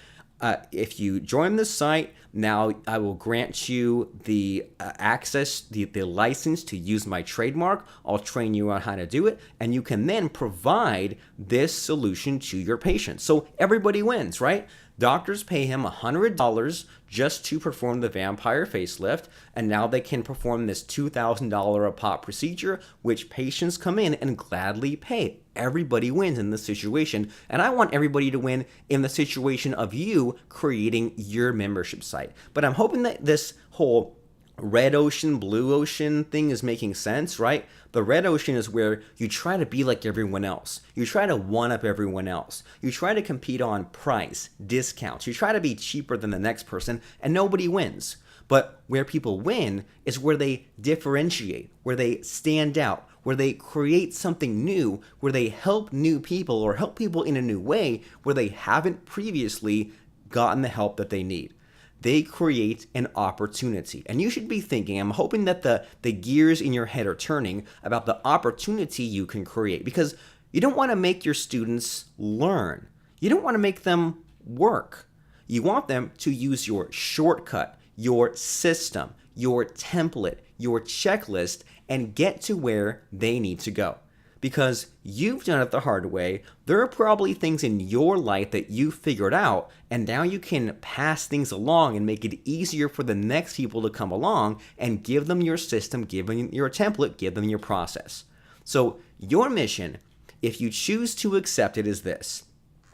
if you join this site, now I will grant you the access, the license to use my trademark. I'll train you on how to do it, and you can then provide this solution to your patients. So everybody wins, right? Doctors pay him $100 just to perform the vampire facelift, and now they can perform this $2,000 a pop procedure, which patients come in and gladly pay. Everybody wins in this situation, and I want everybody to win in the situation of you creating your membership site. But I'm hoping that this whole red ocean, blue ocean thing is making sense, right? The red ocean is where you try to be like everyone else. You try to one-up everyone else. You try to compete on price, discounts. You try to be cheaper than the next person, and nobody wins. But where people win is where they differentiate, where they stand out, where they create something new, where they help new people or help people in a new way where they haven't previously gotten the help that they need. They create an opportunity. And you should be thinking, I'm hoping that the gears in your head are turning about the opportunity you can create, because you don't want to make your students learn. You don't want to make them work. You want them to use your shortcut, your system, your template, your checklist, and get to where they need to go. Because you've done it the hard way, there are probably things in your life that you figured out, and now you can pass things along and make it easier for the next people to come along and give them your system, give them your template, give them your process. So your mission, if you choose to accept it, is this.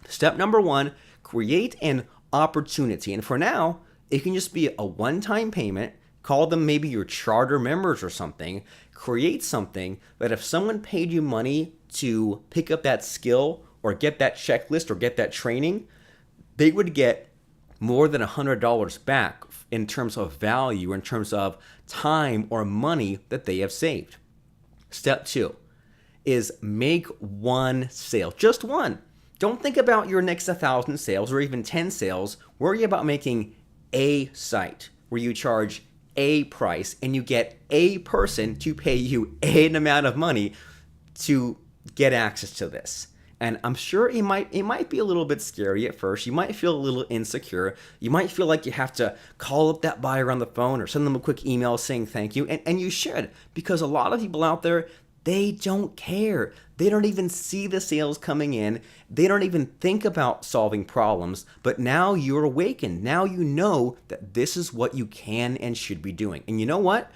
Step number 1, create an opportunity. And for now, it can just be a one-time payment. Call them maybe your charter members or something. Create something that if someone paid you money to pick up that skill or get that checklist or get that training, they would get more than $100 back in terms of value, in terms of time or money that they have saved. Step 2 is make one sale, just one. Don't think about your next 1,000 sales or even 10 sales. Worry about making a site where you charge a price and you get a person to pay you an amount of money to get access to this. And I'm sure it might be a little bit scary at first. You might feel a little insecure. You might feel like you have to call up that buyer on the phone or send them a quick email saying thank you. And you should, because a lot of people out there, They don't care. They don't even see the sales coming in. They don't even think about solving problems. But now you're awakened. Now you know that this is what you can and should be doing. And you know what?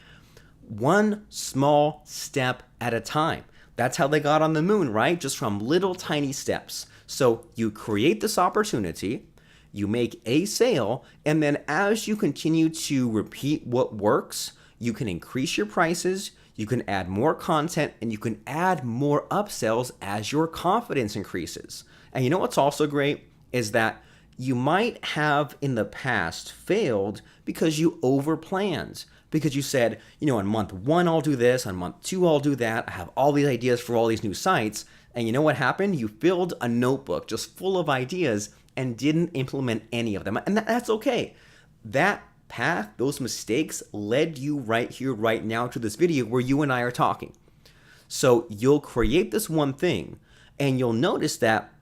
One small step at a time. That's how they got on the moon, right? Just from little tiny steps. So you create this opportunity, you make a sale, and then as you continue to repeat what works, you can increase your prices, you can add more content, and you can add more upsells as your confidence increases. And you know what's also great is that you might have in the past failed because you overplanned. Because you said, on month 1 I'll do this, on month 2 I'll do that, I have all these ideas for all these new sites, and you know what happened? You filled a notebook just full of ideas and didn't implement any of them. And that's okay. That path, those mistakes led you right here, right now to this video where you and I are talking. So you'll create this one thing, and you'll notice that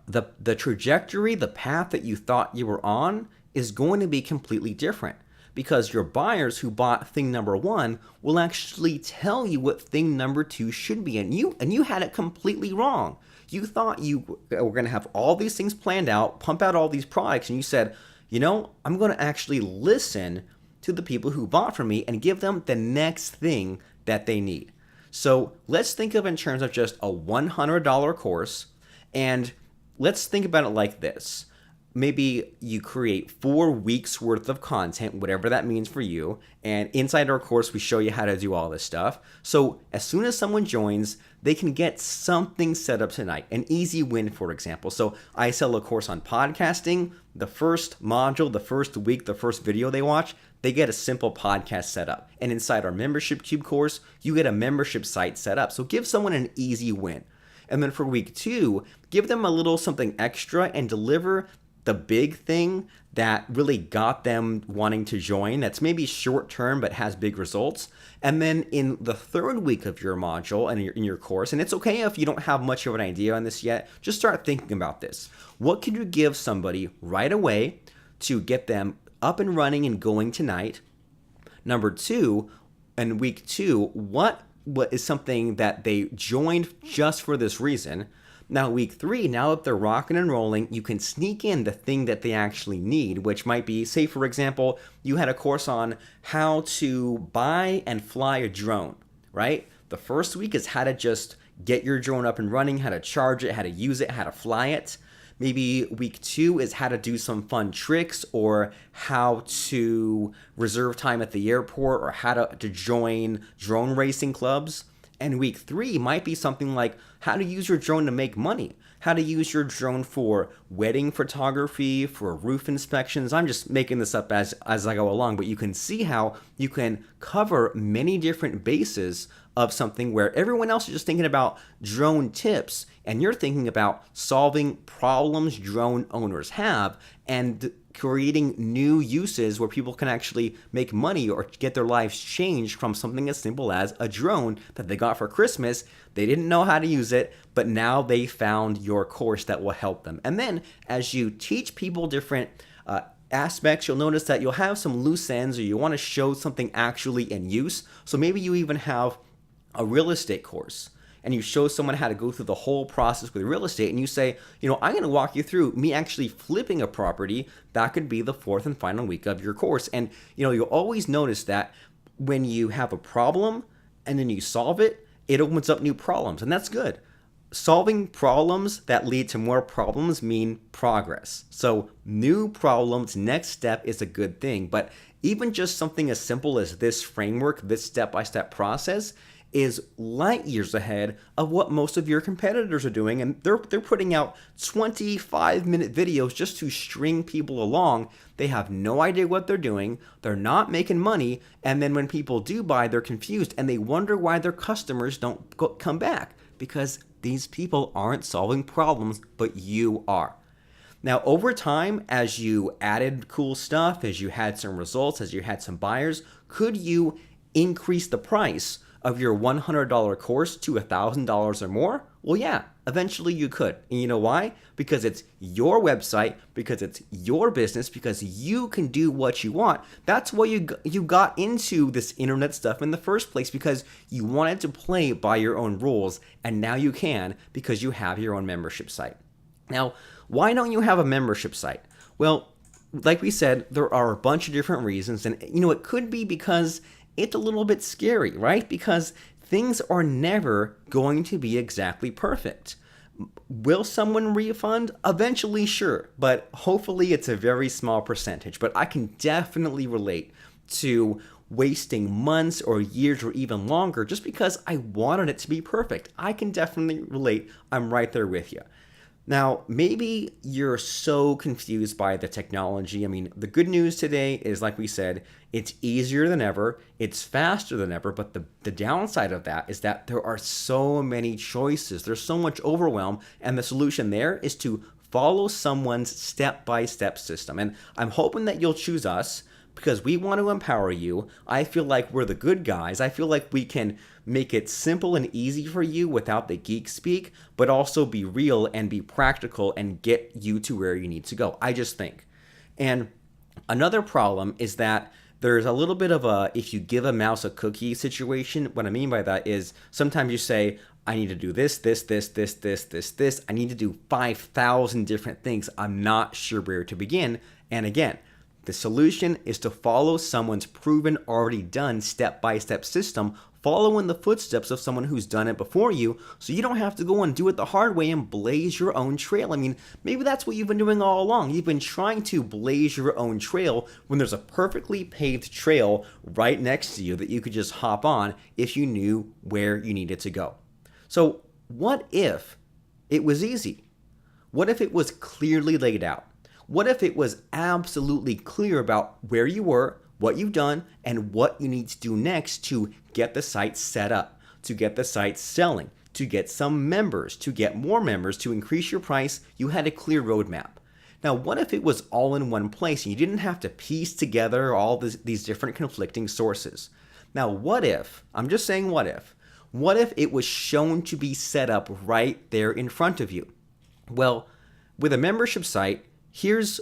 the trajectory, the path that you thought you were on is going to be completely different. Because your buyers who bought thing number 1 will actually tell you what thing number 2 should be. And you had it completely wrong. You thought you were going to have all these things planned out, pump out all these products, and you said, I'm going to actually listen to the people who bought from me and give them the next thing that they need. So let's think of it in terms of just a $100 course, and let's think about it like this. Maybe you create 4 weeks worth of content, whatever that means for you. And inside our course, we show you how to do all this stuff. So as soon as someone joins, they can get something set up tonight. An easy win, for example. So I sell a course on podcasting. The first module, the first week, the first video they watch, they get a simple podcast set up. And inside our membership cube course, you get a membership site set up. So give someone an easy win. And then for week 2, give them a little something extra and deliver the big thing that really got them wanting to join, that's maybe short term but has big results. And then in the 3rd week of your module and in your course, and it's okay if you don't have much of an idea on this yet, just start thinking about this. What could you give somebody right away to get them up and running and going tonight? Number 2, in week 2, what is something that they joined just for this reason? Now, week 3, now that they're rocking and rolling, you can sneak in the thing that they actually need, which might be, say, for example, you had a course on how to buy and fly a drone, right? The first week is how to just get your drone up and running, how to charge it, how to use it, how to fly it. Maybe week 2 is how to do some fun tricks or how to reserve time at the airport or how to join drone racing clubs. And week 3 might be something like how to use your drone to make money, how to use your drone for wedding photography, for roof inspections. I'm just making this up as I go along, but you can see how you can cover many different bases of something where everyone else is just thinking about drone tips and you're thinking about solving problems drone owners have and creating new uses where people can actually make money or get their lives changed from something as simple as a drone that they got for Christmas. They didn't know how to use it, but now they found your course that will help them. And then as you teach people different aspects, you'll notice that you'll have some loose ends or you want to show something actually in use. So maybe you even have a real estate course and you show someone how to go through the whole process with real estate and you say, I'm going to walk you through me actually flipping a property. That could be the 4th and final week of your course. And you'll always notice that when you have a problem and then you solve it, it opens up new problems, and that's good. Solving problems that lead to more problems mean progress. So new problems, next step is a good thing. But even just something as simple as this framework, this step-by-step process is light years ahead of what most of your competitors are doing. And they're putting out 25-minute videos just to string people along. They have no idea what they're doing. They're not making money. And then when people do buy, they're confused and they wonder why their customers don't come back, because these people aren't solving problems, but you are. Now, over time, as you added cool stuff, as you had some results, as you had some buyers, could you increase the price of your $100 course to $1,000 or more? Well, yeah, Eventually you could. And you know why? Because it's your website, because it's your business, because you can do what you want. That's why you got into this internet stuff in the first place, because you wanted to play by your own rules, and now you can because you have your own membership site. Now, why don't you have a membership site? Well, like we said, there are a bunch of different reasons, and it could be because it's a little bit scary, right? Because things are never going to be exactly perfect. Will someone refund? Eventually, sure, but hopefully it's a very small percentage. But I can definitely relate to wasting months or years or even longer just because I wanted it to be perfect. I can definitely relate. I'm right there with you. Now, maybe you're so confused by the technology. I mean, the good news today is, like we said, it's easier than ever, it's faster than ever, but the downside of that is that there are so many choices, there's so much overwhelm, and the solution there is to follow someone's step-by-step system. And I'm hoping that you'll choose us, because we want to empower you. I feel like we're the good guys. I feel like we can make it simple and easy for you without the geek speak, but also be real and be practical and get you to where you need to go. I just think. And another problem is that there's a little bit of a if you give a mouse a cookie situation. What I mean by that is sometimes you say, I need to do this, this, this, this, this, this, this. I need to do 5,000 different things. I'm not sure where to begin. And again, the solution is to follow someone's proven, already done step-by-step system, follow in the footsteps of someone who's done it before you, so you don't have to go and do it the hard way and blaze your own trail. I mean, maybe that's what you've been doing all along. You've been trying to blaze your own trail when there's a perfectly paved trail right next to you that you could just hop on if you knew where you needed to go. So what if it was easy? What if it was clearly laid out? What if it was absolutely clear about where you were, what you've done, and what you need to do next to get the site set up, to get the site selling, to get some members, to get more members, to increase your price? You had a clear roadmap. Now, what if it was all in one place and you didn't have to piece together all these different conflicting sources? Now, what if, I'm just saying what if it was shown to be set up right there in front of you? Well, with a membership site, here's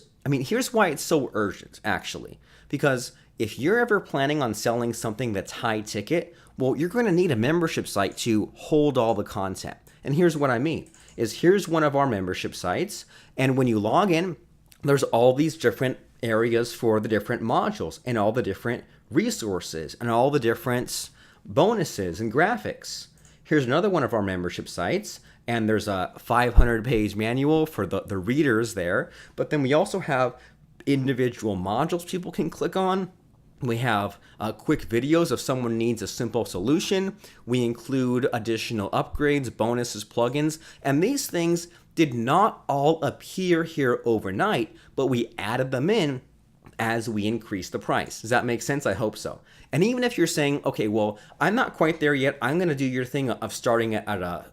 why it's so urgent, actually. Because if you're ever planning on selling something that's high ticket, well, you're going to need a membership site to hold all the content. And here's what I mean, is here's one of our membership sites, and when you log in, there's all these different areas for the different modules, and all the different resources, and all the different bonuses and graphics. Here's another one of our membership sites, and there's a 500-page manual for the readers there. But then we also have individual modules people can click on. We have quick videos if someone needs a simple solution. We include additional upgrades, bonuses, plugins, and these things did not all appear here overnight, but we added them in as we increase the price. Does that make sense? I hope so. And even if you're saying, okay, well, I'm not quite there yet, I'm going to do your thing of starting at a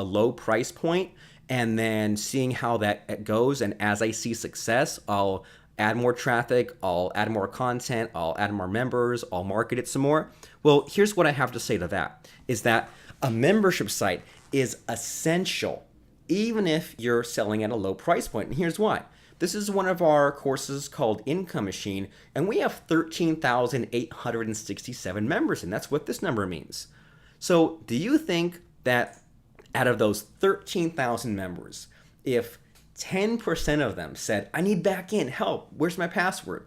low price point and then seeing how that goes. And as I see success, I'll add more traffic, I'll add more content, I'll add more members, I'll market it some more. Well, here's what I have to say to that, is that a membership site is essential, even if you're selling at a low price point. And here's why. This is one of our courses called Income Machine, and we have 13,867 members, and that's what this number means. So do you think that out of those 13,000 members, if 10% of them said, I need back in, help, where's my password?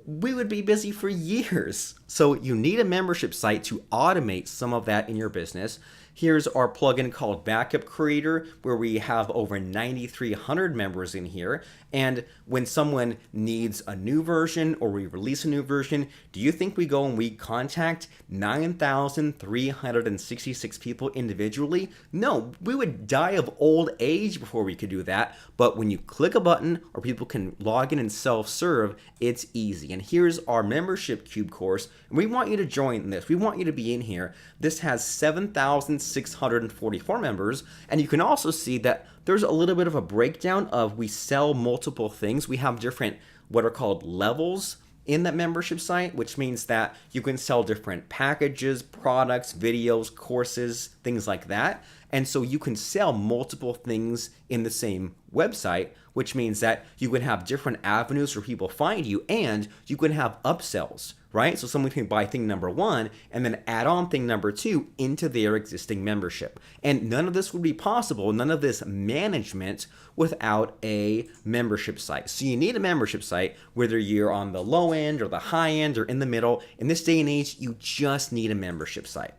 We would be busy for years. So you need a membership site to automate some of that in your business. Here's our plugin called Backup Creator, where we have over 9,300 members in here. And when someone needs a new version or we release a new version, do you think we go and we contact 9,366 people individually? No, we would die of old age before we could do that. But when you click a button or people can log in and self-serve, it's easy. And here's our membership cube course. And we want you to join this. We want you to be in here. This has 7,644 members. And you can also see that there's a little bit of a breakdown of we sell multiple things. We have different what are called levels in that membership site, which means that you can sell different packages, products, videos, courses, things like that. And so you can sell multiple things in the same website, which means that you can have different avenues for people to find you, and you can have upsells, right? So someone can buy thing number one and then add on thing number two into their existing membership. And none of this would be possible, none of this management, without a membership site. So you need a membership site, whether you're on the low end or the high end or in the middle. In this day and age, you just need a membership site.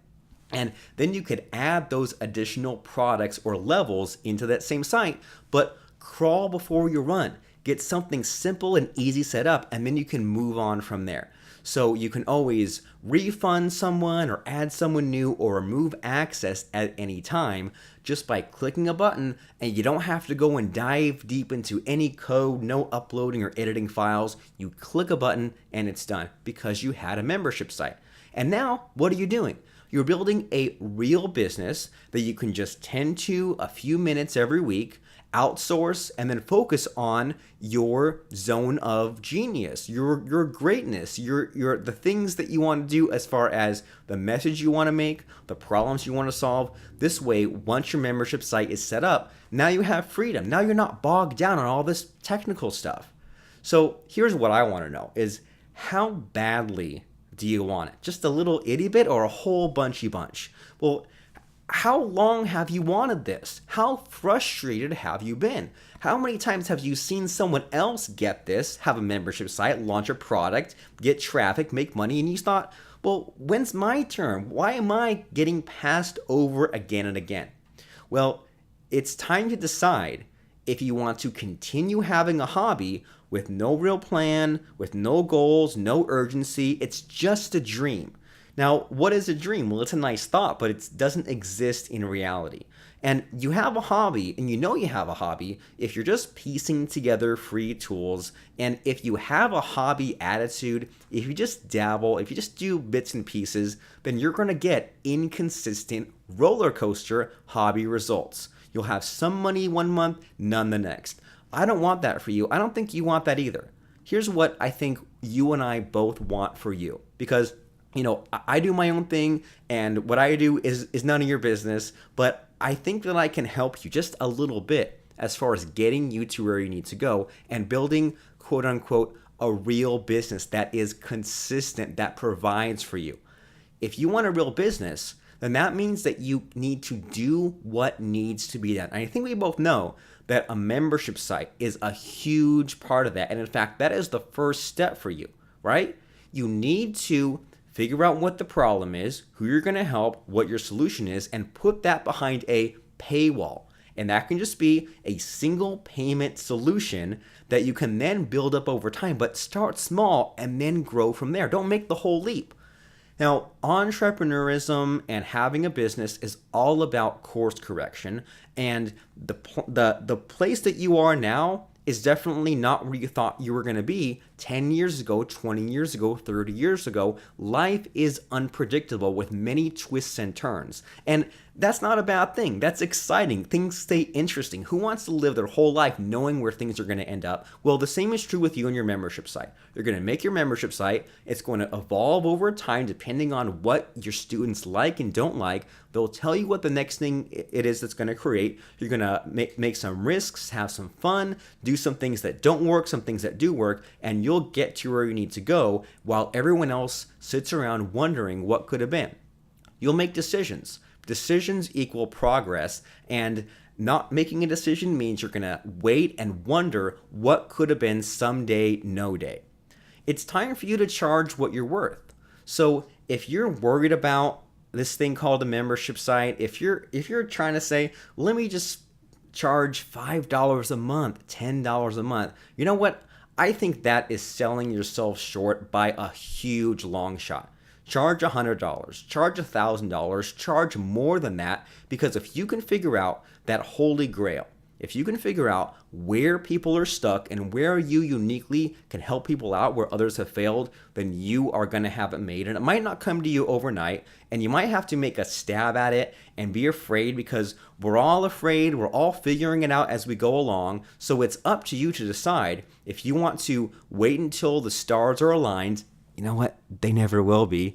And then you could add those additional products or levels into that same site, but crawl before you run. Get something simple and easy set up, and then you can move on from there. So you can always refund someone or add someone new or remove access at any time just by clicking a button, and you don't have to go and dive deep into any code, no uploading or editing files. You click a button and it's done because you had a membership site. And now, what are you doing? You're building a real business that you can just tend to a few minutes every week, outsource, and then focus on your zone of genius, your greatness, your the things that you want to do as far as the message you want to make, the problems you want to solve. This way, once your membership site is set up, now you have freedom. Now you're not bogged down on all this technical stuff. So here's what I want to know is, how badly do you want it? Just a little itty bit or a whole bunch? Well, how long have you wanted this? How frustrated have you been? How many times have you seen someone else get this, have a membership site, launch a product, get traffic, make money, and you thought, well, when's my turn? Why am I getting passed over again and again? Well, it's time to decide if you want to continue having a hobby with no real plan, with no goals, no urgency. It's just a dream. Now, what is a dream? Well, it's a nice thought, but it doesn't exist in reality. And you have a hobby, and you know you have a hobby if you're just piecing together free tools, and if you have a hobby attitude, if you just dabble, if you just do bits and pieces, then you're going to get inconsistent roller coaster hobby results. You'll have some money one month, none the next. I don't want that for you. I don't think you want that either. Here's what I think you and I both want for you, because I do my own thing, and what I do is none of your business, but I think that I can help you just a little bit as far as getting you to where you need to go and building, quote unquote, a real business that is consistent, that provides for you. If you want a real business, then that means that you need to do what needs to be done. And I think we both know that a membership site is a huge part of that. And in fact, that is the first step for you, right? You need to figure out what the problem is, who you're going to help, what your solution is, and put that behind a paywall. And that can just be a single payment solution that you can then build up over time, but start small and then grow from there. Don't make the whole leap. Now, entrepreneurism and having a business is all about course correction, and the place that you are now is definitely not where you thought you were going to be 10 years ago, 20 years ago, 30 years ago. Life is unpredictable with many twists and turns. And that's not a bad thing. That's exciting. Things stay interesting. Who wants to live their whole life knowing where things are going to end up? Well, the same is true with you and your membership site. You're going to make your membership site. It's going to evolve over time depending on what your students like and don't like. They'll tell you what the next thing it is that's going to create. You're going to make some risks, have some fun, do some things that don't work, some things that do work, and you'll get to where you need to go while everyone else sits around wondering what could have been. You'll make decisions. Decisions equal progress, and not making a decision means you're going to wait and wonder what could have been someday, no day. It's time for you to charge what you're worth. So if you're worried about this thing called a membership site, if you're trying to say, let me just charge $5 a month, $10 a month, you know what? I think that is selling yourself short by a huge long shot. Charge $100, charge $1,000, charge more than that, because if you can figure out that Holy Grail, if you can figure out where people are stuck and where you uniquely can help people out where others have failed, then you are going to have it made. And it might not come to you overnight, and you might have to make a stab at it and be afraid, because we're all afraid. We're all figuring it out as we go along. So it's up to you to decide if you want to wait until the stars are aligned. You know what? They never will be.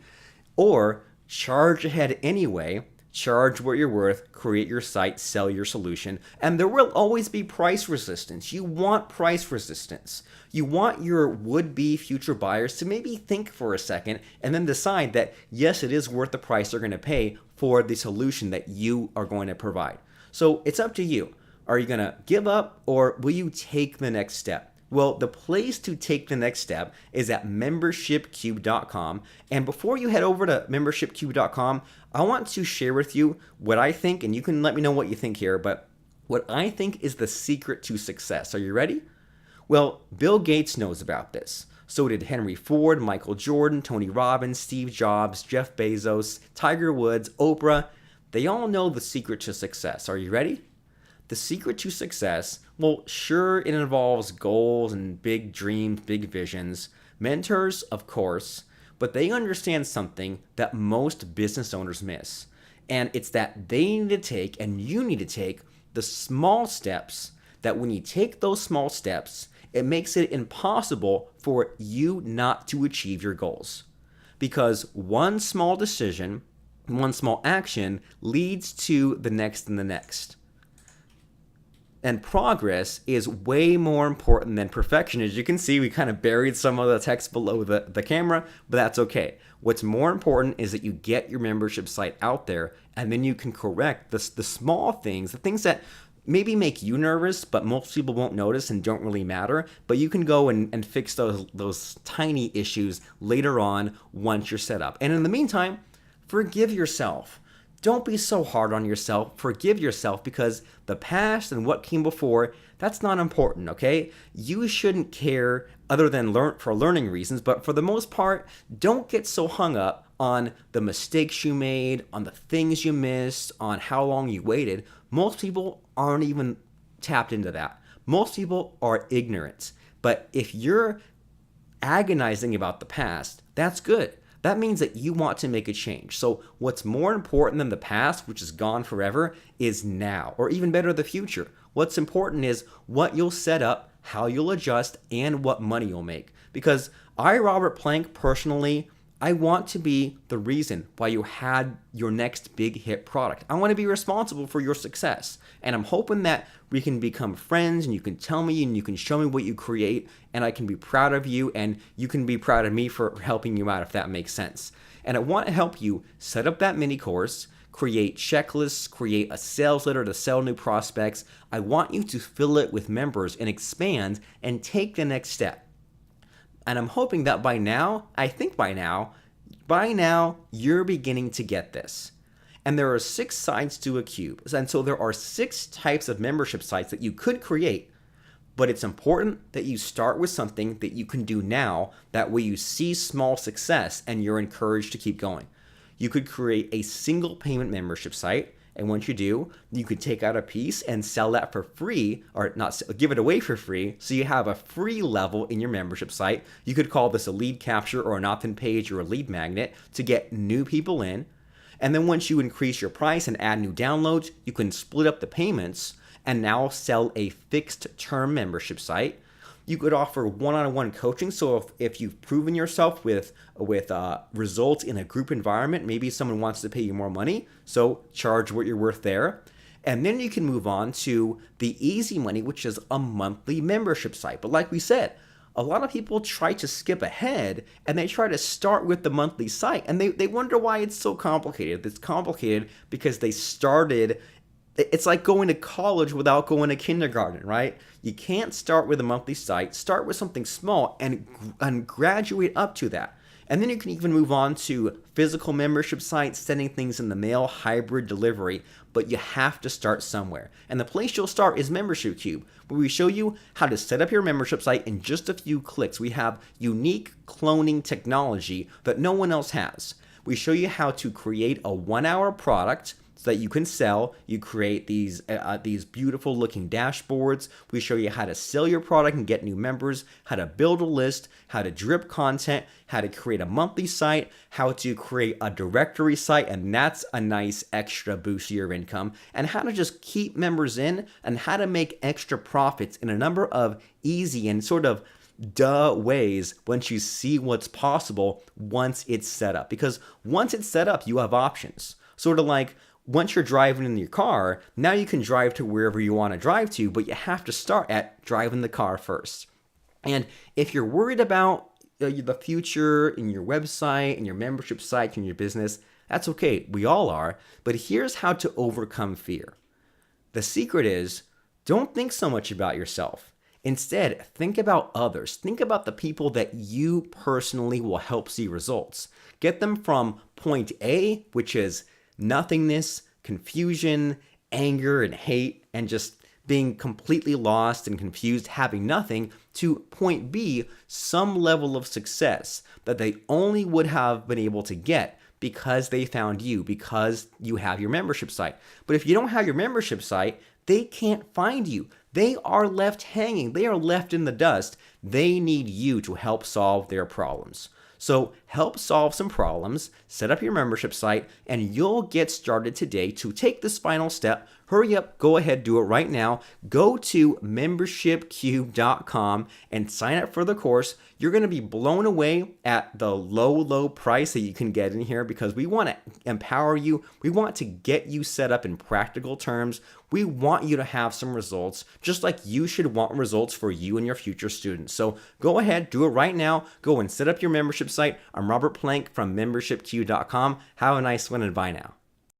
Or charge ahead anyway, charge what you're worth, create your site, sell your solution, and there will always be price resistance. You want price resistance. You want your would-be future buyers to maybe think for a second and then decide that, yes, it is worth the price they're going to pay for the solution that you are going to provide. So it's up to you. Are you going to give up, or will you take the next step? Well, the place to take the next step is at membershipcube.com. And before you head over to membershipcube.com, I want to share with you what I think, and you can let me know what you think here, but what I think is the secret to success. Are you ready? Well, Bill Gates knows about this. So did Henry Ford, Michael Jordan, Tony Robbins, Steve Jobs, Jeff Bezos, Tiger Woods, Oprah. They all know the secret to success. Are you ready? The secret to success, well, sure, it involves goals and big dreams, big visions, mentors, of course, but they understand something that most business owners miss. And it's that they need to take, and you need to take, the small steps that when you take those small steps, it makes it impossible for you not to achieve your goals. Because one small decision, one small action leads to the next and the next. And progress is way more important than perfection. As you can see, we kind of buried some of the text below the camera, but that's okay. What's more important is that you get your membership site out there, and then you can correct the small things, the things that maybe make you nervous, but most people won't notice and don't really matter. But you can go and fix those tiny issues later on once you're set up. And in the meantime, forgive yourself. Don't be so hard on yourself. Forgive yourself, because the past and what came before, that's not important, okay? You shouldn't care other than for learning reasons, but for the most part, don't get so hung up on the mistakes you made, on the things you missed, on how long you waited. Most people aren't even tapped into that. Most people are ignorant. But if you're agonizing about the past, that's good. That means that you want to make a change. So what's more important than the past, which is gone forever, is now, or even better, the future. What's important is what you'll set up, how you'll adjust, and what money you'll make. Because I, Robert Plank, personally, I want to be the reason why you had your next big hit product. I want to be responsible for your success. And I'm hoping that we can become friends, and you can tell me and you can show me what you create, and I can be proud of you, and you can be proud of me for helping you out, if that makes sense. And I want to help you set up that mini course, create checklists, create a sales letter to sell new prospects. I want you to fill it with members and expand and take the next step. And I'm hoping that by now, you're beginning to get this. And there are 6 sides to a cube. And so there are 6 types of membership sites that you could create. But it's important that you start with something that you can do now. That way you see small success and you're encouraged to keep going. You could create a single payment membership site. And once you do, you could take out a piece and sell that for free, or not, give it away for free. So you have a free level in your membership site. You could call this a lead capture or an opt-in page or a lead magnet to get new people in. And then once you increase your price and add new downloads, you can split up the payments and now sell a fixed term membership site. You could offer one-on-one coaching. So if you've proven yourself with results in a group environment, maybe someone wants to pay you more money, so charge what you're worth there. And then you can move on to the easy money, which is a monthly membership site. But like we said, a lot of people try to skip ahead and they try to start with the monthly site, and they wonder why it's so complicated. It's complicated because they started. It's like going to college without going to kindergarten, right? You can't start with a monthly site. Start with something small and graduate up to that. And then you can even move on to physical membership sites, sending things in the mail, hybrid delivery, but you have to start somewhere. And the place you'll start is Membership Cube, where we show you how to set up your membership site in just a few clicks. We have unique cloning technology that no one else has. We show you how to create a 1-hour product so that you can sell. You create these beautiful looking dashboards. We show you how to sell your product and get new members, how to build a list, how to drip content, how to create a monthly site, how to create a directory site, and that's a nice extra boost to your income, and how to just keep members in, and how to make extra profits in a number of easy and sort of ways once you see what's possible once it's set up. Because once it's set up, you have options. Sort of like, once you're driving in your car, now you can drive to wherever you want to drive to, but you have to start at driving the car first. And if you're worried about the future in your website and your membership site and your business, that's okay. We all are. But here's how to overcome fear. The secret is, don't think so much about yourself. Instead, think about others. Think about the people that you personally will help see results. Get them from point A, which is nothingness, confusion, anger, and hate, and just being completely lost and confused, having nothing, to point B, some level of success that they only would have been able to get because they found you, because you have your membership site. But if you don't have your membership site, they can't find you. They are left hanging. They are left in the dust. They need you to help solve their problems. So help solve some problems, set up your membership site, and you'll get started today to take this final step. Hurry up, go ahead, do it right now. Go to membershipcube.com and sign up for the course. You're going to be blown away at the low price that you can get in here because we want to empower you. We want to get you set up in practical terms. We want you to have some results, just like you should want results for you and your future students. So go ahead, do it right now. Go and set up your membership site. I'm Robert Plank from membershipcube.com. Have a nice one and bye now.